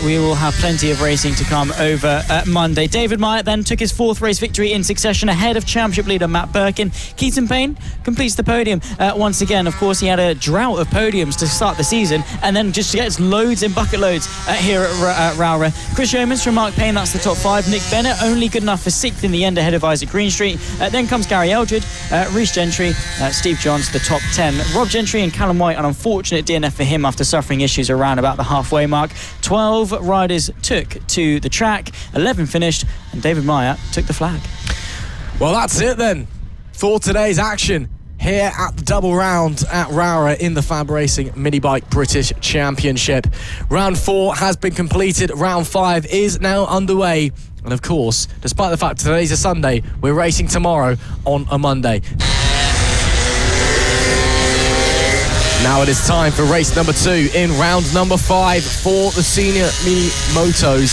we will have plenty of racing to come over Monday. David MYATT then took his 4th race victory in succession ahead of championship leader Matt BIRKIN. Keaton PAYNE completes the podium once again. Of course, he had a drought of podiums to start the season, and then just gets loads in bucket loads here at Rowrah. Chris YEOMANS from Mark Payne, that's the top 5. Nick Bennett only good enough for 6th in the end ahead of Izaak GREENSTREET. Then comes Garry ELDRIDGE, Reece GENTRY, Steve Johns, the top 10. Rob Gentry and Callum White, an unfortunate DNF for him after suffering issues around about the halfway mark. 12 riders took to the track, 11 finished, and David MYATT took the flag. Well, that's it then for today's action here at the double round at Rowrah in the FAB-Racing Minibike British Championship. Round 4 has been completed. Round 5 is now underway. And of course, despite the fact today's a Sunday, we're racing tomorrow on a Monday. Now it is time for race number 2 in round number 5 for the Senior MiniMotos.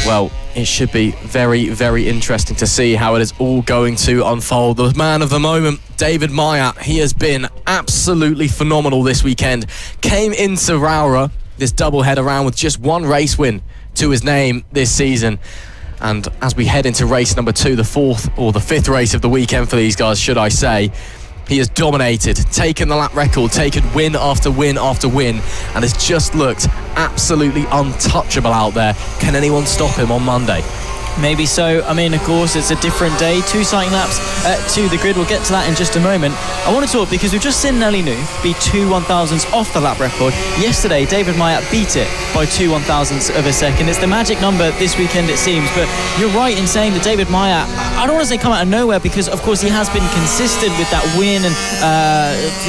Well, it should be very, very interesting to see how it is all going to unfold. The man of the moment, David MYATT, he has been absolutely phenomenal this weekend. Came into Rowrah, this double-header round, with just 1 race win to his name this season. And as we head into race number 2, the 4th or the 5th race of the weekend for these guys, should I say, he has dominated, taken the lap record, taken win after win after win, and has just looked absolutely untouchable out there. Can anyone stop him on Monday? Maybe so. I mean, of course, it's a different day. 2 cycling laps to the grid. We'll get to that in just a moment. I want to talk because we've just seen Nelly New be 2 1,000ths off the lap record. Yesterday, David MYATT beat it by 2 1,000ths of a second. It's the magic number this weekend, it seems. But you're right in saying that David MYATT, I don't want to say come out of nowhere, because, of course, he has been consistent with that win, and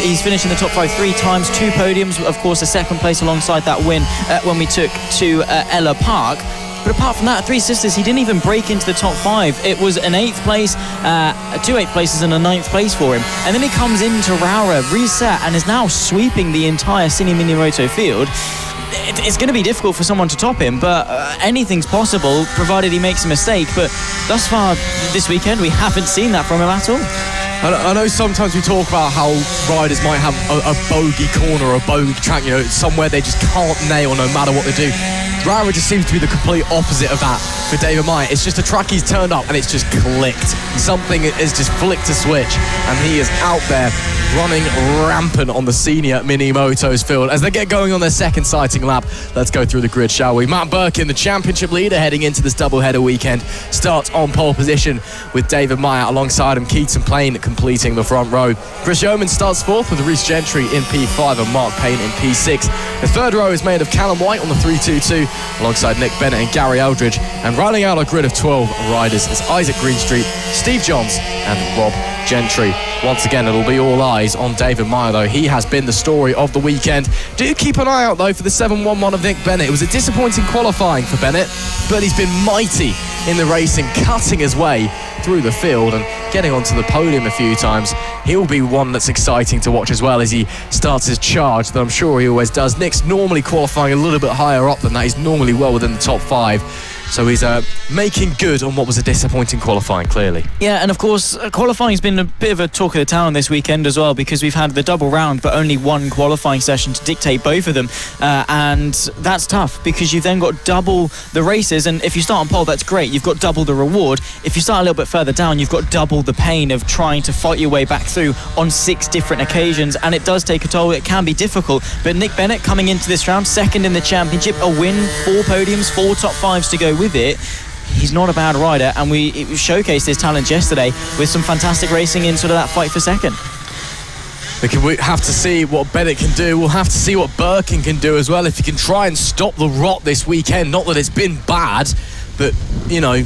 he's finished in the top 5 3 times, 2 podiums, of course, a second place alongside that win when we took to Ella Park. But apart from that, 3 Sisters, he didn't even break into the top 5. It was an 8th place, 2 8th places and a 9th place for him. And then he comes into Rowrah, reset, and is now sweeping the entire Senior MiniMoto field. It's going to be difficult for someone to top him, but anything's possible, provided he makes a mistake. But thus far this weekend, we haven't seen that from him at all. I know sometimes we talk about how riders might have a bogey corner or a bogey track, you know, somewhere they just can't nail no matter what they do. Rowrah just seems to be the complete opposite of that for David MYATT. It's just a track he's turned up and it's just clicked. Something has just flicked a switch and he is out there running rampant on the Senior MiniMoto's field as they get going on their second sighting lap. Let's go through the grid, shall we? Matt BIRKIN, the championship leader heading into this doubleheader weekend, starts on pole position with David MYATT alongside him. Keaton PAYNE completing the front row. Chris YEOMANS starts 4th with Reece GENTRY in P5 and Mark Payne in P6. The third row is made of Callum WHITE on the 322 alongside Nick Bennett and Garry ELDRIDGE, and rounding out our grid of 12 riders is Izaak GREENSTREET, Steve Johns and Rob Gentry. Once again, it'll be all eyes on David MYATT, though. He has been the story of the weekend. Do keep an eye out, though, for the 711 of Nick Bennett. It was a disappointing qualifying for Bennett, but he's been mighty in the racing, cutting his way through the field and getting onto the podium a few times. He'll be one that's exciting to watch as well as he starts his charge, that I'm sure he always does. Nick's normally qualifying a little bit higher up than that. He's normally well within the top 5. So he's making good on what was a disappointing qualifying, clearly. Yeah, and of course, qualifying's been a bit of a talk of the town this weekend as well, because we've had the double round, but only one qualifying session to dictate both of them. And that's tough, because you've then got double the races, and if you start on pole, that's great. You've got double the reward. If you start a little bit further down, you've got double the pain of trying to fight your way back through on 6 different occasions, and it does take a toll. It can be difficult. But Nick Bennett coming into this round, 2nd in the championship, a win, 4 podiums, 4 top 5s to go with it. He's not a bad rider, and we showcased his talents yesterday with some fantastic racing in sort of that fight for second. We have to see what Bennett can do. We'll have to see what BIRKIN can do as well, if he can try and stop the rot this weekend. Not that it's been bad, but, you know,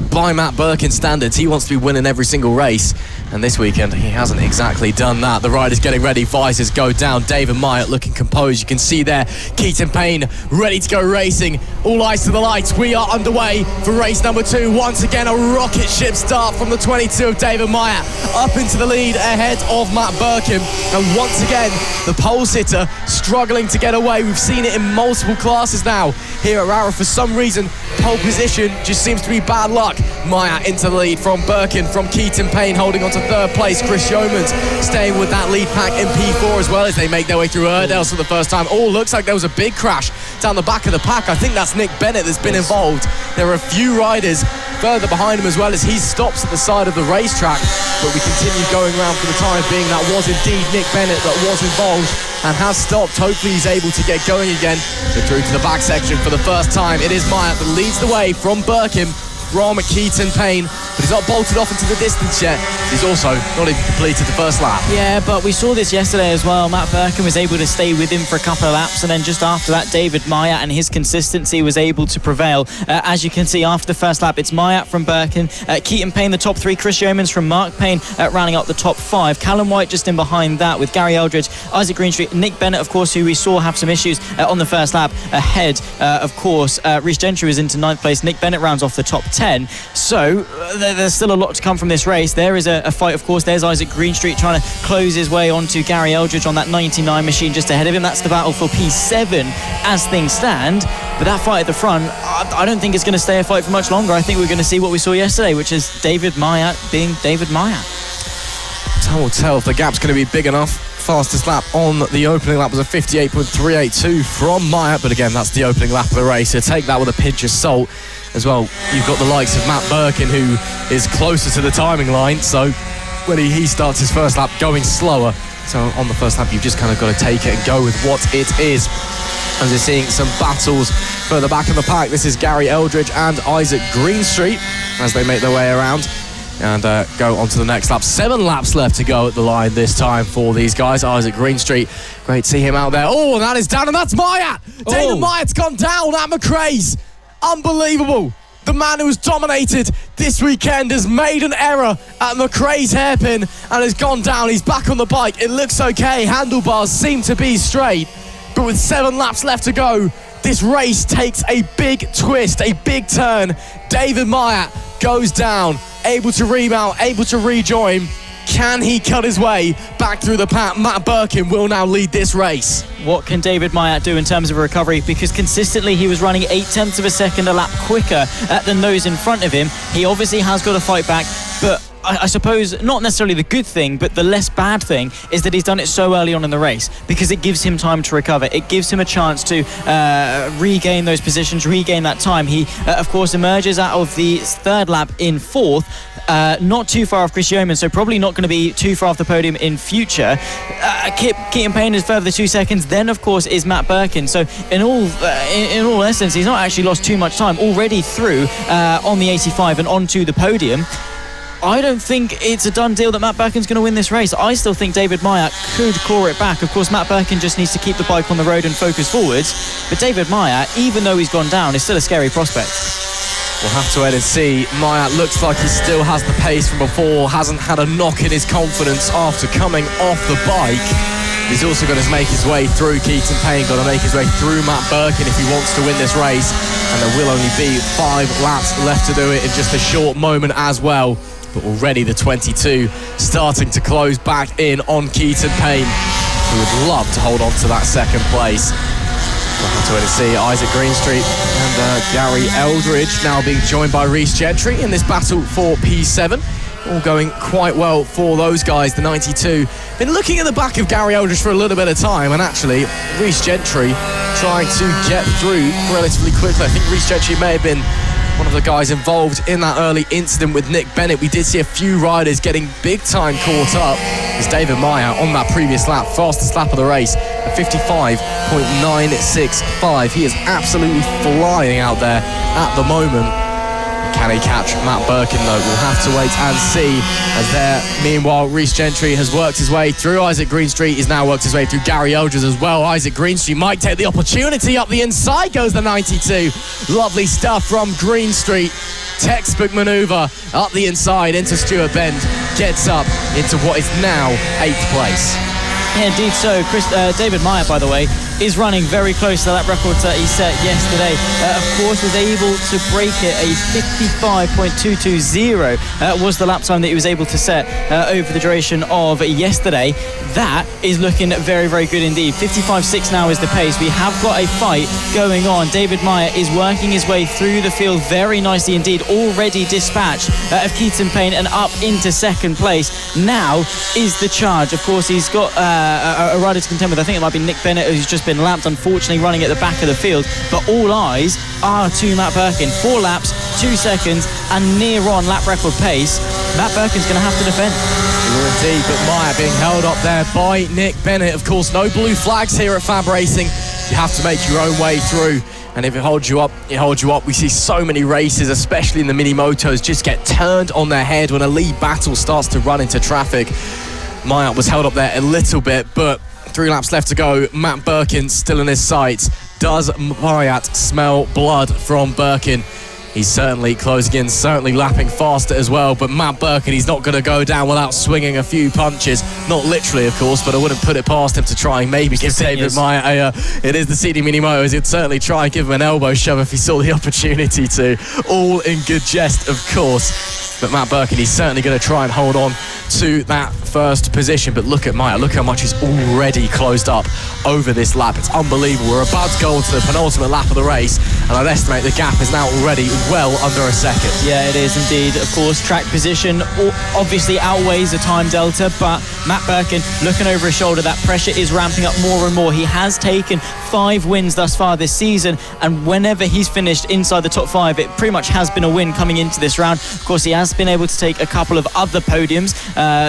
by Matt BIRKIN standards, he wants to be winning every single race, and this weekend he hasn't exactly done that. The riders getting ready, visors go down. David MYATT looking composed. You can see there Keaton PAYNE ready to go racing. All eyes to the lights. We are underway for race number 2. Once again, a rocket ship start from the 22 of David MYATT up into the lead ahead of Matt BIRKIN, and once again the pole sitter struggling to get away. We've seen it in multiple classes now here at Rowrah. For some reason, pole position just seems to be bad luck. MYATT into the lead from BIRKIN, from Keaton PAYNE holding on to 3rd place. Chris YEOMANS staying with that lead pack in P4 as well as they make their way through Erdels for the first time. Oh, looks like there was a big crash down the back of the pack. I think that's Nick Bennett that's been involved. There are a few riders further behind him as well as he stops at the side of the racetrack, but we continue going around for the time being. That was indeed Nick Bennett that was involved and has stopped. Hopefully he's able to get going again. So through to the back section for the first time, it is MYATT that leads the way from BIRKIN, from Keaton PAYNE, but he's not bolted off into the distance yet. He's also not even completed the first lap. Yeah, but we saw this yesterday as well. Matt BIRKIN was able to stay with him for a couple of laps, and then just after that, David MYATT and his consistency was able to prevail. As you can see, after the first lap, it's MYATT from BIRKIN, Keaton PAYNE the top 3, Chris YEOMANS from Mark Payne rounding up the top 5. Callum WHITE just in behind that with Garry ELDRIDGE, Izaak GREENSTREET, Nick Bennett, of course, who we saw have some issues on the first lap ahead. Of course, Reece GENTRY was into 9th place. Nick Bennett rounds off the top 10. So there's still a lot to come from this race. There is a fight, of course. There's Izaak GREENSTREET trying to close his way onto Garry ELDRIDGE on that 99 machine just ahead of him. That's the battle for P7 as things stand. But that fight at the front, I don't think it's going to stay a fight for much longer. I think we're going to see what we saw yesterday, which is David MYATT being David MYATT. Time will tell if the gap's going to be big enough. Fastest lap on the opening lap was a 58.382 from MYATT, but again, that's the opening lap of the race, so take that with a pinch of salt. As well, you've got the likes of Matt BIRKIN, who is closer to the timing line, so when he starts his first lap going slower, so on the first lap you've just kind of got to take it and go with what it is. As we're seeing some battles Further back in the pack, this is Garry ELDRIDGE and Izaak GREENSTREET as they make their way around and go on to the next lap. 7 laps left to go at the line this time for these guys. Izaak GREENSTREET, great to see him out there. Oh, and that is down, and that's MYATT. David MYATT's gone down at McRae's. Unbelievable. The man who has dominated this weekend has made an error at McRae's hairpin and has gone down. He's back on the bike. It looks okay. Handlebars seem to be straight. But with 7 laps left to go, this race takes a big twist, a big turn. David MYATT goes down, able to remount, able to rejoin. Can he cut his way back through the pack? Matt BIRKIN will now lead this race. What can David MYATT do in terms of a recovery? Because consistently he was running 0.8 of a second a lap quicker than those in front of him. He obviously has got to fight back, but I suppose not necessarily the good thing, but the less bad thing is that he's done it so early on in the race because it gives him time to recover. It gives him a chance to regain those positions, regain that time. He, of course, emerges out of the 3rd lap in 4th, not too far off Reece GENTRY, so probably not going to be too far off the podium in future. Keaton PAYNE is further 2 seconds. Then, of course, is Matt BIRKIN. So in all essence, he's not actually lost too much time. Already through on the 85 and onto the podium. I don't think it's a done deal that Matt BIRKIN's going to win this race. I still think David MYATT could claw it back. Of course, Matt BIRKIN just needs to keep the bike on the road and focus forwards. But David MYATT, even though he's gone down, is still a scary prospect. We'll have to wait and see. MYATT looks like he still has the pace from before, hasn't had a knock in his confidence after coming off the bike. He's also got to make his way through Keaton PAYNE, got to make his way through Matt BIRKIN if he wants to win this race. And there will only be 5 laps left to do it in just a short moment as well. But already the 22 starting to close back in on Keaton PAYNE, who would love to hold on to that 2nd place. We'll have to wait and see. Izaak GREENSTREET and Garry ELDRIDGE now being joined by Reece GENTRY in this battle for P7. All going quite well for those guys, the 92. Been looking at the back of Garry ELDRIDGE for a little bit of time, and actually Reece GENTRY trying to get through relatively quickly. I think Reece GENTRY may have been one of the guys involved in that early incident with Nick Bennett. We did see a few riders getting big time caught up as David MYATT on that previous lap, fastest lap of the race, at 55.965. He is absolutely flying out there at the moment. Can he catch Matt BIRKIN though? We'll have to wait and see. As there, meanwhile, Reece GENTRY has worked his way through. Izaak GREENSTREET has now worked his way through Garry ELDRIDGE as well. Izaak GREENSTREET might take the opportunity. Up the inside goes the 92. Lovely stuff from GREENSTREET. Textbook manoeuvre up the inside into Stuart Bend. Gets up into what is now 8th place. Yeah, indeed so. David MYATT, by the way, is running very close to that record that he set yesterday. Of course, was able to break it. A 55.220 was the lap time that he was able to set over the duration of yesterday. That is looking very, very good indeed. 55.6 now is the pace. We have got a fight going on. David MYATT is working his way through the field very nicely indeed. Already dispatched of Keaton PAYNE and up into 2nd place. Now is the charge. Of course, he's got a rider to contend with. I think it might be Nick Bennett, who's just been lapped, unfortunately running at the back of the field. But all eyes are to Matt BIRKIN. 4 laps, 2 seconds, and near on lap record pace. Matt BIRKIN's going to have to defend. Indeed, but MYATT being held up there by Nick Bennett. Of course, no blue flags here at FAB-Racing. You have to make your own way through. And if it holds you up, it holds you up. We see so many races, especially in the mini-motos, just get turned on their head when a lead battle starts to run into traffic. MYATT was held up there a little bit, but 3 laps left to go. Matt BIRKIN still in his sights. Does MYATT smell blood from BIRKIN? He's certainly closing in, certainly lapping faster as well. But Matt BIRKIN, he's not going to go down without swinging a few punches. Not literally, of course, but I wouldn't put it past him to try and maybe give David MYATT it is the Senior MiniMoto. He'd certainly try and give him an elbow shove if he saw the opportunity to. All in good jest, of course. But Matt BIRKIN, he's certainly going to try and hold on to that 1st position. But look at MYATT, look how much he's already closed up over this lap. It's unbelievable. We're about to go on to the penultimate lap of the race, and I'd estimate the gap is now already well under a second. Yeah, it is indeed. Of course, track position obviously outweighs the time delta, but Matt BIRKIN looking over his shoulder, that pressure is ramping up more and more. He has taken 5 wins thus far this season, and whenever he's finished inside the top 5, it pretty much has been a win coming into this round. Of course, he has has been able to take a couple of other podiums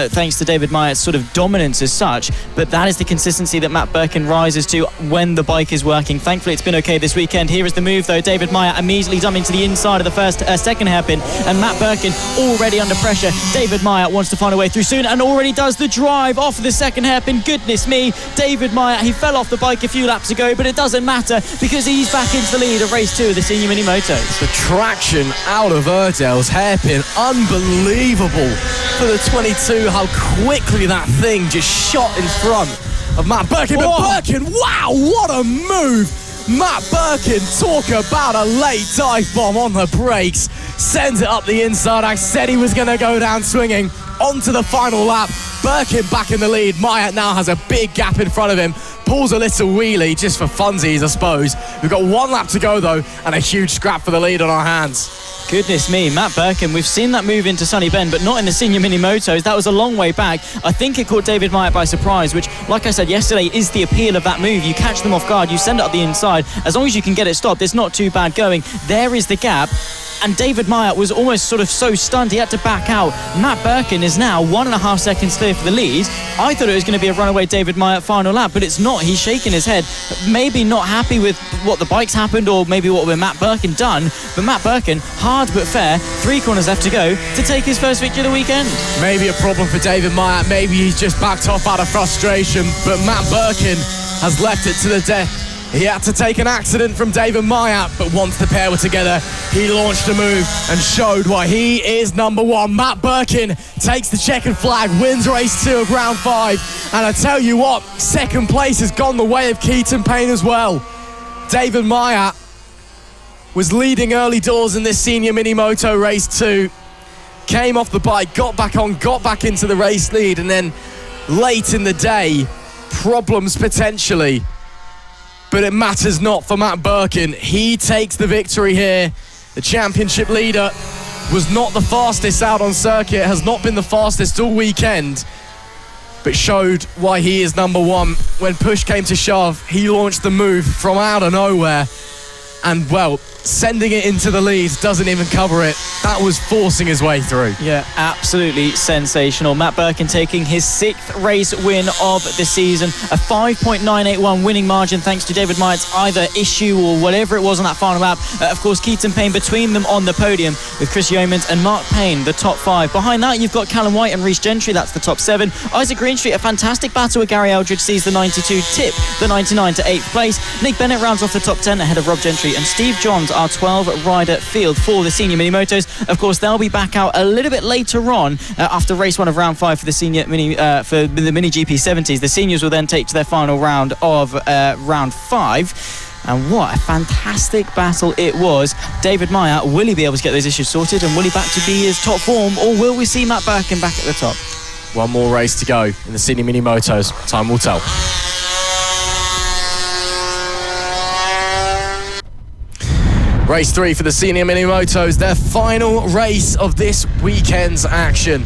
thanks to David MYATT's sort of dominance as such, but that is the consistency that Matt BIRKIN rises to when the bike is working. Thankfully, it's been okay this weekend. Here is the move, though. David MYATT immediately dumping to the inside of the second hairpin, and Matt BIRKIN already under pressure. David MYATT wants to find a way through soon and already does the drive off the second hairpin. Goodness me, David MYATT, he fell off the bike a few laps ago, but it doesn't matter because he's back into the lead of race 2 of the Senior MiniMotos. The traction out of Erdell's hairpin, unbelievable for the 22, how quickly that thing just shot in front of Matt BIRKIN. But BIRKIN, wow, what a move! Matt BIRKIN, talk about a late dive bomb on the brakes, sends it up the inside. I said he was going to go down swinging onto the final lap. BIRKIN back in the lead. MYATT now has a big gap in front of him, pulls a little wheelie just for funsies, I suppose. We've got 1 lap to go though, and a huge scrap for the lead on our hands. Goodness me, Matt BIRKIN, we've seen that move into Sunny Bend, but not in the Senior MiniMotos. That was a long way back. I think it caught David MYATT by surprise, which, like I said yesterday, is the appeal of that move. You catch them off guard, you send it up the inside. As long as you can get it stopped, it's not too bad going. There is the gap. And David MYATT was almost sort of so stunned he had to back out. Matt BIRKIN is now 1.5 seconds clear for the lead. I thought it was going to be a runaway David MYATT final lap, but it's not. He's shaking his head, maybe not happy with what the bikes happened or maybe what Matt BIRKIN done. But Matt BIRKIN, hard but fair, 3 corners left to go to take his first victory of the weekend. Maybe a problem for David MYATT. Maybe he's just backed off out of frustration. But Matt BIRKIN has left it to the death. He had to take an accident from David MYATT, but once the pair were together, he launched a move and showed why he is number 1. Matt BIRKIN takes the checkered flag, wins race 2 of round 5. And I tell you what, second place has gone the way of Keaton PAYNE as well. David MYATT was leading early doors in this Senior MiniMoto race 2. Came off the bike, got back on, got back into the race lead, and then late in the day, problems potentially. But it matters not for Matt BIRKIN. He takes the victory here. The championship leader was not the fastest out on circuit, has not been the fastest all weekend, but showed why he is number 1. When push came to shove, he launched the move from out of nowhere. And, well, sending it into the lead, doesn't even cover it. That was forcing his way through. Yeah, absolutely sensational. Matt BIRKIN taking his 6th race win of the season. A 5.981 winning margin thanks to David MYATT's either issue or whatever it was on that final lap. Of course, Keaton PAYNE between them on the podium with Chris YEOMANS and Mark Payne, the top 5. Behind that, you've got Callum WHITE and Reece GENTRY. That's the top 7. Izaak GREENSTREET, a fantastic battle with Garry ELDRIDGE, sees the 92 tip the 99 to 8th place. Nick Bennett rounds off the top 10 ahead of Rob Gentry, and Steve Johns, our 12-rider field for the Senior MiniMotos. Of course, they'll be back out a little bit later on after race 1 of round 5 for the Senior Mini for the Mini GP70s. The seniors will then take to their final round of round 5. And what a fantastic battle it was. David MYATT, will he be able to get those issues sorted, and will he back to be his top form, or will we see Matt BIRKIN back at the top? 1 more race to go in the Senior MiniMotos. Time will tell. Race 3 for the Senior MiniMotos, their final race of this weekend's action.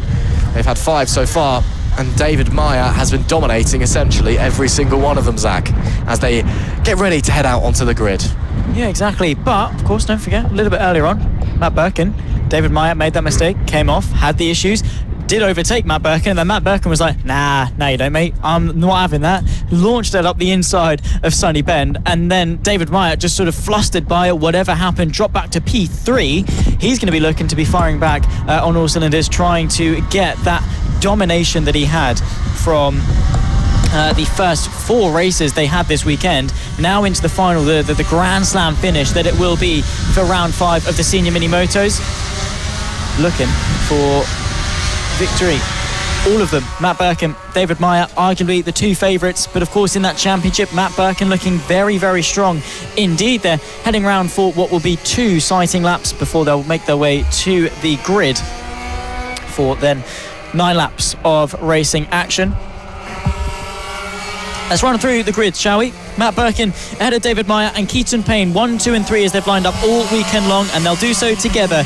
They've had 5 so far, and David MYATT has been dominating essentially every single one of them, Zach, as they get ready to head out onto the grid. Yeah, exactly. But, of course, don't forget, a little bit earlier on, Matt BIRKIN, David MYATT made that mistake, came off, had the issues, did overtake Matt BIRKIN, and then Matt BIRKIN was like, nah, you don't, mate. I'm not having that. Launched it up the inside of Sunny Bend, and then David MYATT just sort of flustered by it, whatever happened, dropped back to P3. He's going to be looking to be firing back on all cylinders, trying to get that domination that he had from the first 4 races they had this weekend, now into the final, the Grand Slam finish that it will be for round 5 of the Senior MiniMotos. Looking for victory. All of them. Matt BIRKIN, David MYATT, arguably the 2 favourites, but of course in that championship, Matt BIRKIN looking very, very strong indeed. They're heading round for what will be 2 sighting laps before they'll make their way to the grid for then 9 laps of racing action. Let's run through the grid, shall we? Matt BIRKIN ahead of David MYATT and Keaton PAYNE, 1, 2 and 3 as they've lined up all weekend long, and they'll do so together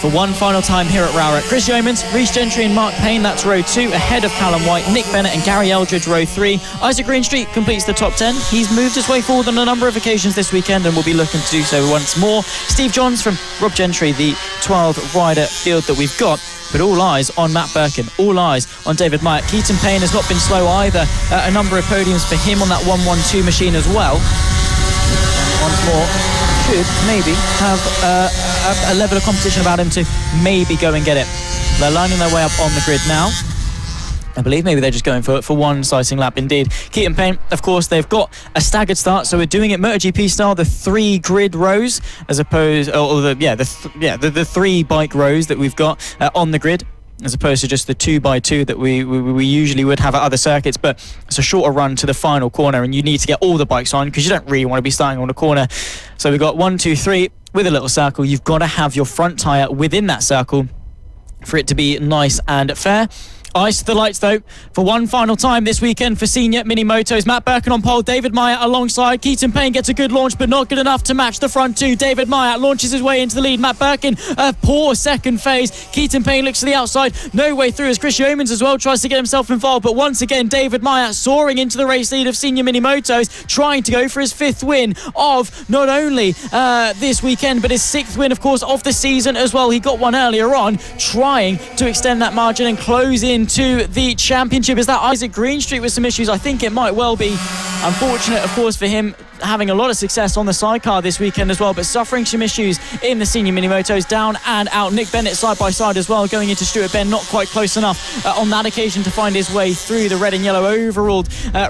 for one final time here at Rowrah. Chris Yeomans, Reece Gentry and Mark Payne, that's row 2, ahead of Callum White, Nick Bennett and Garry ELDRIDGE, row 3. Izaak Greenstreet completes the top 10. He's moved his way forward on a number of occasions this weekend and will be looking to do so once more. Steve Johns from Rob Gentry, the 12 rider field that we've got. But all eyes on Matt Birkin, all eyes on David MYATT. Keaton PAYNE has not been slow either. A number of podiums for him on that 112 machine as well. Once more, should maybe have a level of competition about him to maybe go and get it. They're lining their way up on the grid now. I believe maybe they're just going for one sighting lap indeed. Keaton PAYNE, of course, they've got a staggered start, so we're doing it MotoGP style, the 3 grid rows, as opposed, the 3 bike rows that we've got on the grid, as opposed to just the 2x2 that we usually would have at other circuits. But it's a shorter run to the final corner, and you need to get all the bikes on because you don't really want to be starting on a corner. So we've got 1, 2, 3 with a little circle. You've got to have your front tyre within that circle for it to be nice and fair. Eyes to the lights, though, for one final time this weekend for Senior MiniMotos. Matt Birkin on pole, David MYATT alongside. Keaton PAYNE gets a good launch, but not good enough to match the front 2. David MYATT launches his way into the lead. Matt Birkin, a poor second phase. Keaton PAYNE looks to the outside, no way through as Chris Yeomans as well tries to get himself involved. But once again, David MYATT soaring into the race lead of Senior MiniMotos, trying to go for his 5th win of not only this weekend, but his 6th win, of course, of the season as well. He got one earlier on, trying to extend that margin and close in to the championship. Is that Izaak Greenstreet with some issues? I think it might well be. Unfortunate, of course, for him, having a lot of success on the sidecar this weekend as well, but suffering some issues in the Senior MiniMotos, down and out. Nick Bennett side by side as well, going into Stuart Ben, not quite close enough on that occasion to find his way through the red and yellow overall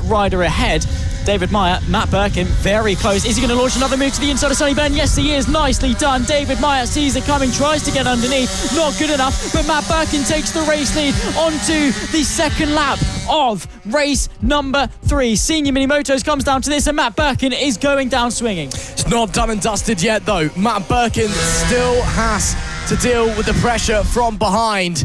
rider ahead. David MYATT, Matt Birkin, very close. Is he going to launch another move to the inside of Sonny Ben? Yes, he is. Nicely done. David MYATT sees it coming, tries to get underneath. Not good enough, but Matt Birkin takes the race lead onto the second lap of race number 3. Senior MiniMotos comes down to this, and Matt Birkin is going down swinging. It's not done and dusted yet, though. Matt Birkin still has to deal with the pressure from behind.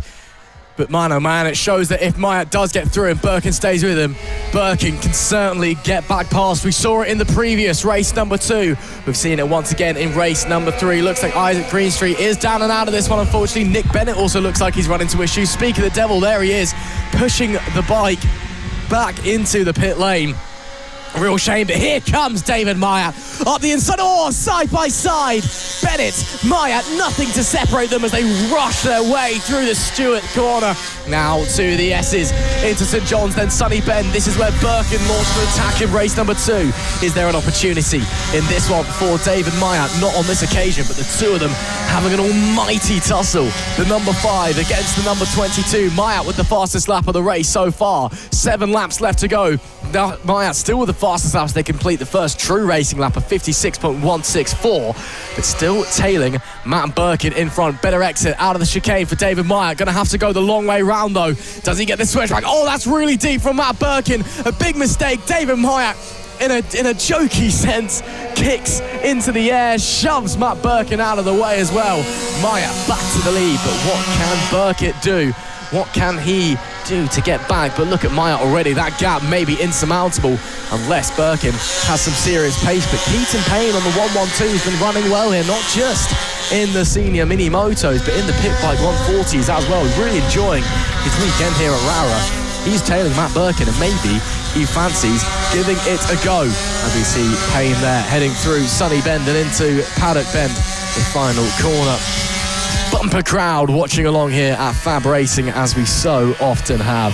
But man, oh man, it shows that if MYATT does get through and Birkin stays with him, Birkin can certainly get back past. We saw it in the previous race number 2. We've seen it once again in race number 3. Looks like Izaak Greenstreet is down and out of this one, unfortunately. Nick Bennett also looks like he's run into issues. Speak of the devil, there he is, pushing the bike back into the pit lane. Real shame, but here comes David MYATT up the inside. Oh, side by side. Bennett, MYATT, nothing to separate them as they rush their way through the Stewart corner. Now to the S's, into St John's, then Sonny Ben. This is where Birkin launched an attack in race number 2. Is there an opportunity in this one for David MYATT? Not on this occasion, but the two of them having an almighty tussle. The number 5 against the number 22. MYATT with the fastest lap of the race so far. 7 laps left to go. Now MYATT still with the fastest laps. They complete the first true racing lap of 56.164, but still tailing Matt Birkin in front. Better exit out of the chicane for David MYATT. Going to have to go the long way round though. Does he get the switch back? Oh, that's really deep from Matt Birkin. A big mistake. David MYATT, in a jokey sense, kicks into the air, shoves Matt Birkin out of the way as well. MYATT back to the lead, but what can Birkin do? What can he do to get back? But look at MYATT already. That gap may be insurmountable unless Birkin has some serious pace. But Keaton PAYNE on the 112 has been running well here, not just in the Senior MiniMotos, but in the pit bike 140s as well. Really enjoying his weekend here at Rowrah. He's tailing Matt Birkin, and maybe he fancies giving it a go. As we see PAYNE there heading through Sunny Bend and into Paddock Bend, the final corner. Bumper crowd watching along here at FAB-Racing, as we so often have.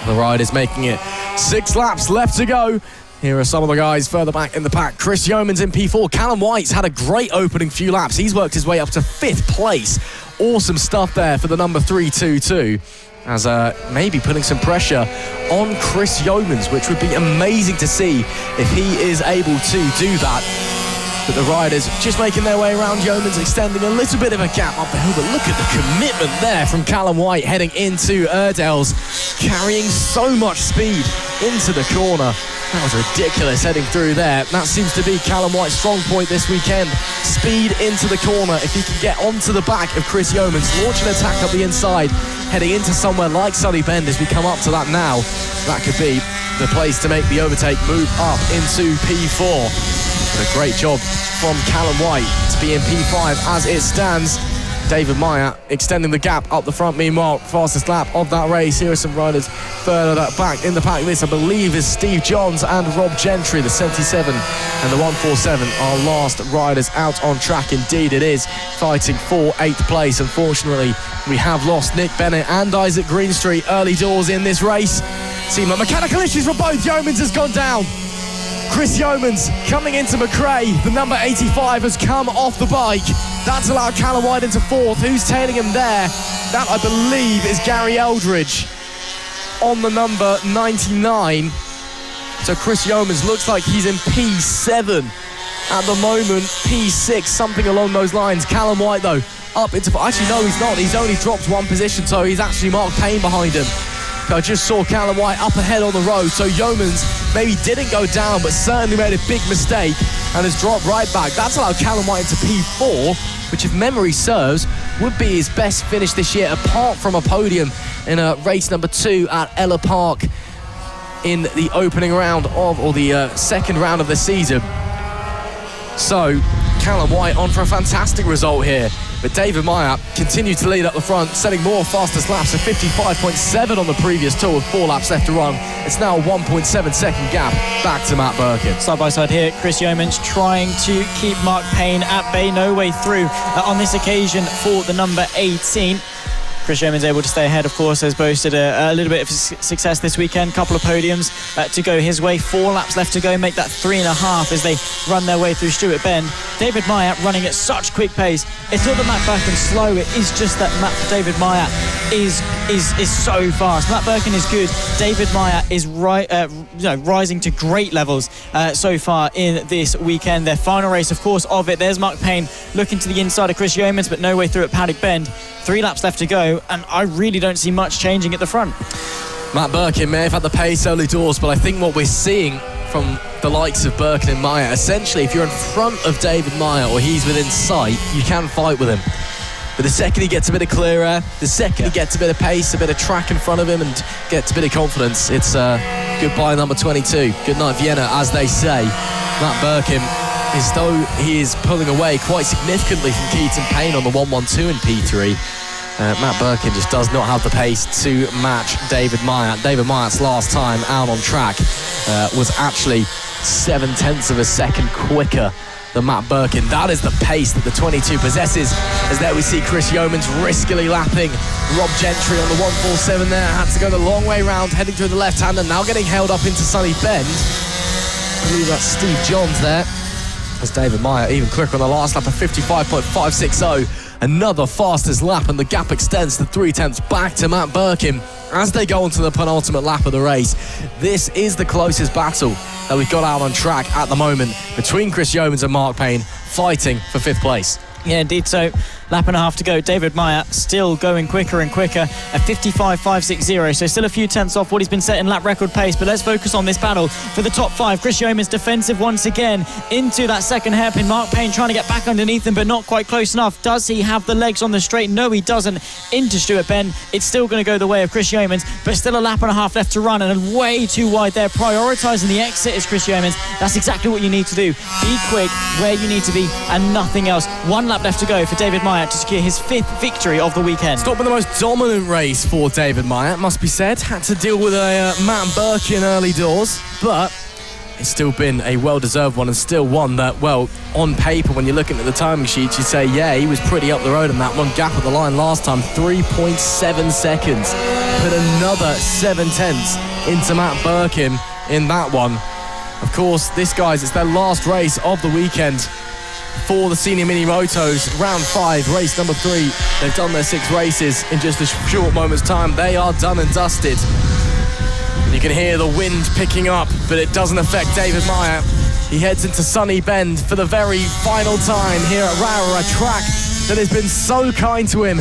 The riders making it 6 laps left to go. Here are some of the guys further back in the pack. Chris Yeomans in P4. Callum White's had a great opening few laps. He's worked his way up to 5th place. Awesome stuff there for the number 322. As maybe putting some pressure on Chris Yeomans, which would be amazing to see if he is able to do that. But the riders just making their way around. Yeomans extending a little bit of a gap up the hill, but look at the commitment there from Callum White heading into Erdels, carrying so much speed into the corner. That was ridiculous heading through there. That seems to be Callum White's strong point this weekend. Speed into the corner. If he can get onto the back of Chris Yeomans, launch an attack up the inside, heading into somewhere like Sunny Bend as we come up to that now, that could be the place to make the overtake move up into P4. But a great job from Callum White to be in P5 as it stands. David MYATT extending the gap up the front. Meanwhile, fastest lap of that race. Here are some riders further back in the pack. This, I believe, is Steve Johns and Rob Gentry. The 77 and the 147 are last riders out on track. Indeed it is, fighting for 8th place. Unfortunately, we have lost Nick Bennett and Izaak Greenstreet early doors in this race. Seem like mechanical issues for both. Yeomans has gone down. Chris Yeomans coming into McRae. The number 85 has come off the bike. That's allowed Callum WHITE into 4th. Who's tailing him there? That, I believe, is Garry ELDRIDGE on the number 99. So Chris Yeomans looks like he's in P7 at the moment. P6, something along those lines. Callum WHITE, though, up into... Actually, no, he's not. He's only dropped 1 position, so he's actually Mark Payne behind him. I just saw Callum WHITE up ahead on the road, so Yeomans maybe didn't go down, but certainly made a big mistake and has dropped right back. That's allowed Callum WHITE into P4, which, if memory serves, would be his best finish this year, apart from a podium in race number 2 at Ella Park in the opening round of, or the second round of the season. So Callum WHITE on for a fantastic result here. But David MYATT continued to lead up the front, setting more fastest laps of 55.7 on the previous tour with 4 laps left to run. It's now a 1.7 second gap back to Matt Birkin. Side by side here, Chris Yeomans trying to keep Mark Payne at bay. No way through on this occasion for the number 18. Chris Yeomans able to stay ahead, of course, has boasted a little bit of success this weekend. Couple of podiums to go his way. 4 laps left to go, make that 3.5 as they run their way through Stuart Bend. David MYATT running at such quick pace. It's not that Matt Birkin's slow, it is just that David MYATT is so fast. Matt Birkin is good. David MYATT is rising to great levels so far in this weekend. Their final race, of course, of it. There's Mark Payne looking to the inside of Chris Yeomans, but no way through at Paddock Bend. 3 laps left to go, and I really don't see much changing at the front. Matt Birkin may have had the pace early doors, but I think what we're seeing from the likes of Birkin and MYATT, essentially, if you're in front of David MYATT or he's within sight, you can fight with him. But the second he gets a bit of clear air, the second he gets a bit of pace, a bit of track in front of him and gets a bit of confidence, it's goodbye number 22. Good night Vienna, as they say. Matt Birkin, as though he is pulling away quite significantly from Keaton PAYNE on the 112 in P3. Matt Birkin just does not have the pace to match David MYATT. David MYATT's last time out on track was actually 0.7 of a second quicker than Matt Birkin. That is the pace that the 22 possesses, as there we see Chris Yeomans riskily lapping Rob Gentry on the 147 there. Had to go the long way round, heading through the left-hander, now getting held up into Sunny Bend. I believe that's Steve Johns there, as David MYATT even quicker on the last lap of 55.560. Another fastest lap, and the gap extends to 0.3 back to Matt Birkin as they go on to the penultimate lap of the race. This is the closest battle that we've got out on track at the moment between Chris Yeomans and Mark Payne, fighting for 5th place. Yeah, indeed so. Lap and a half to go. David MYATT still going quicker and quicker at 55.560, so still a few tenths off what he's been setting lap record pace. But let's focus on this battle for the top 5. Chris Yeomans defensive once again into that second hairpin. Mark Payne trying to get back underneath him, but not quite close enough. Does he have the legs on the straight? No, he doesn't. Into Stuart Bend. It's still going to go the way of Chris Yeomans, but still a lap and a half left to run, and way too wide there. Prioritising the exit is Chris Yeomans. That's exactly what you need to do. Be quick where you need to be and nothing else. 1 lap left to go for David MYATT to secure his 5th victory of the weekend. It's not been the most dominant race for David MYATT, must be said. Had to deal with a Matt Birkin early doors, but it's still been a well-deserved one, and still one that, well, on paper, when you're looking at the timing sheets, you say, yeah, he was pretty up the road on that one. Gap at the line last time, 3.7 seconds. Put another 0.7 into Matt Birkin in that one. Of course, this, guys, it's their last race of the weekend for the Senior MiniMotos. Round 5, race number 3. They've done their 6 races in just a short moment's time. They are done and dusted. You can hear the wind picking up, but it doesn't affect David MYATT. He heads into Sunny Bend for the very final time here at Rowrah, a track that has been so kind to him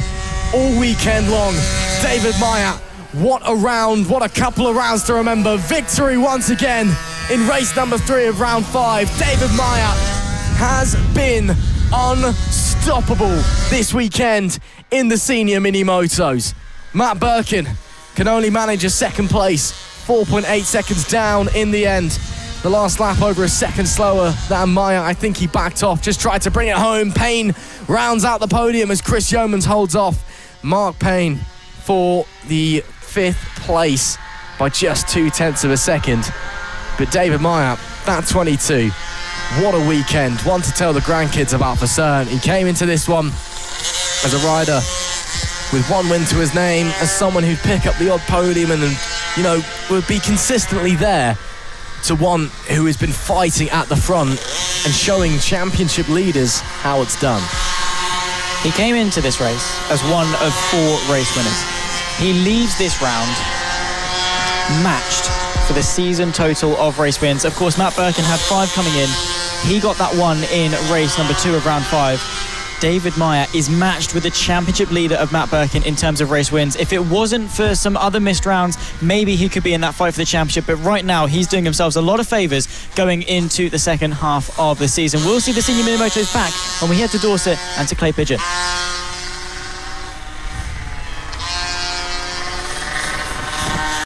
all weekend long. David MYATT, what a round, what a couple of rounds to remember. Victory once again in race number 3 of round 5. David MYATT has been unstoppable this weekend in the Senior MiniMotos. Matt Birkin can only manage a 2nd place, 4.8 seconds down in the end. The last lap over a second slower than MYATT. I think he backed off, just tried to bring it home. Payne rounds out the podium as Chris YEOMANS holds off Mark Payne for the 5th place by just 0.2 of a second. But David MYATT, that 22, what a weekend. One to tell the grandkids about for certain. He came into this one as a rider with one win to his name, as someone who'd pick up the odd podium and you know, would be consistently there, to one who has been fighting at the front and showing championship leaders how it's done. He came into this race as one of 4 race winners. He leaves this round matched for the season total of race wins. Of course, Matt BIRKIN had 5 coming in. He got that one in race number 2 of round 5. David MYATT is matched with the championship leader of Matt BIRKIN in terms of race wins. If it wasn't for some other missed rounds, maybe he could be in that fight for the championship, but right now he's doing himself a lot of favours going into the second half of the season. We'll see the Senior MiniMotos back when we head to Dorset and to Clay Pigeon.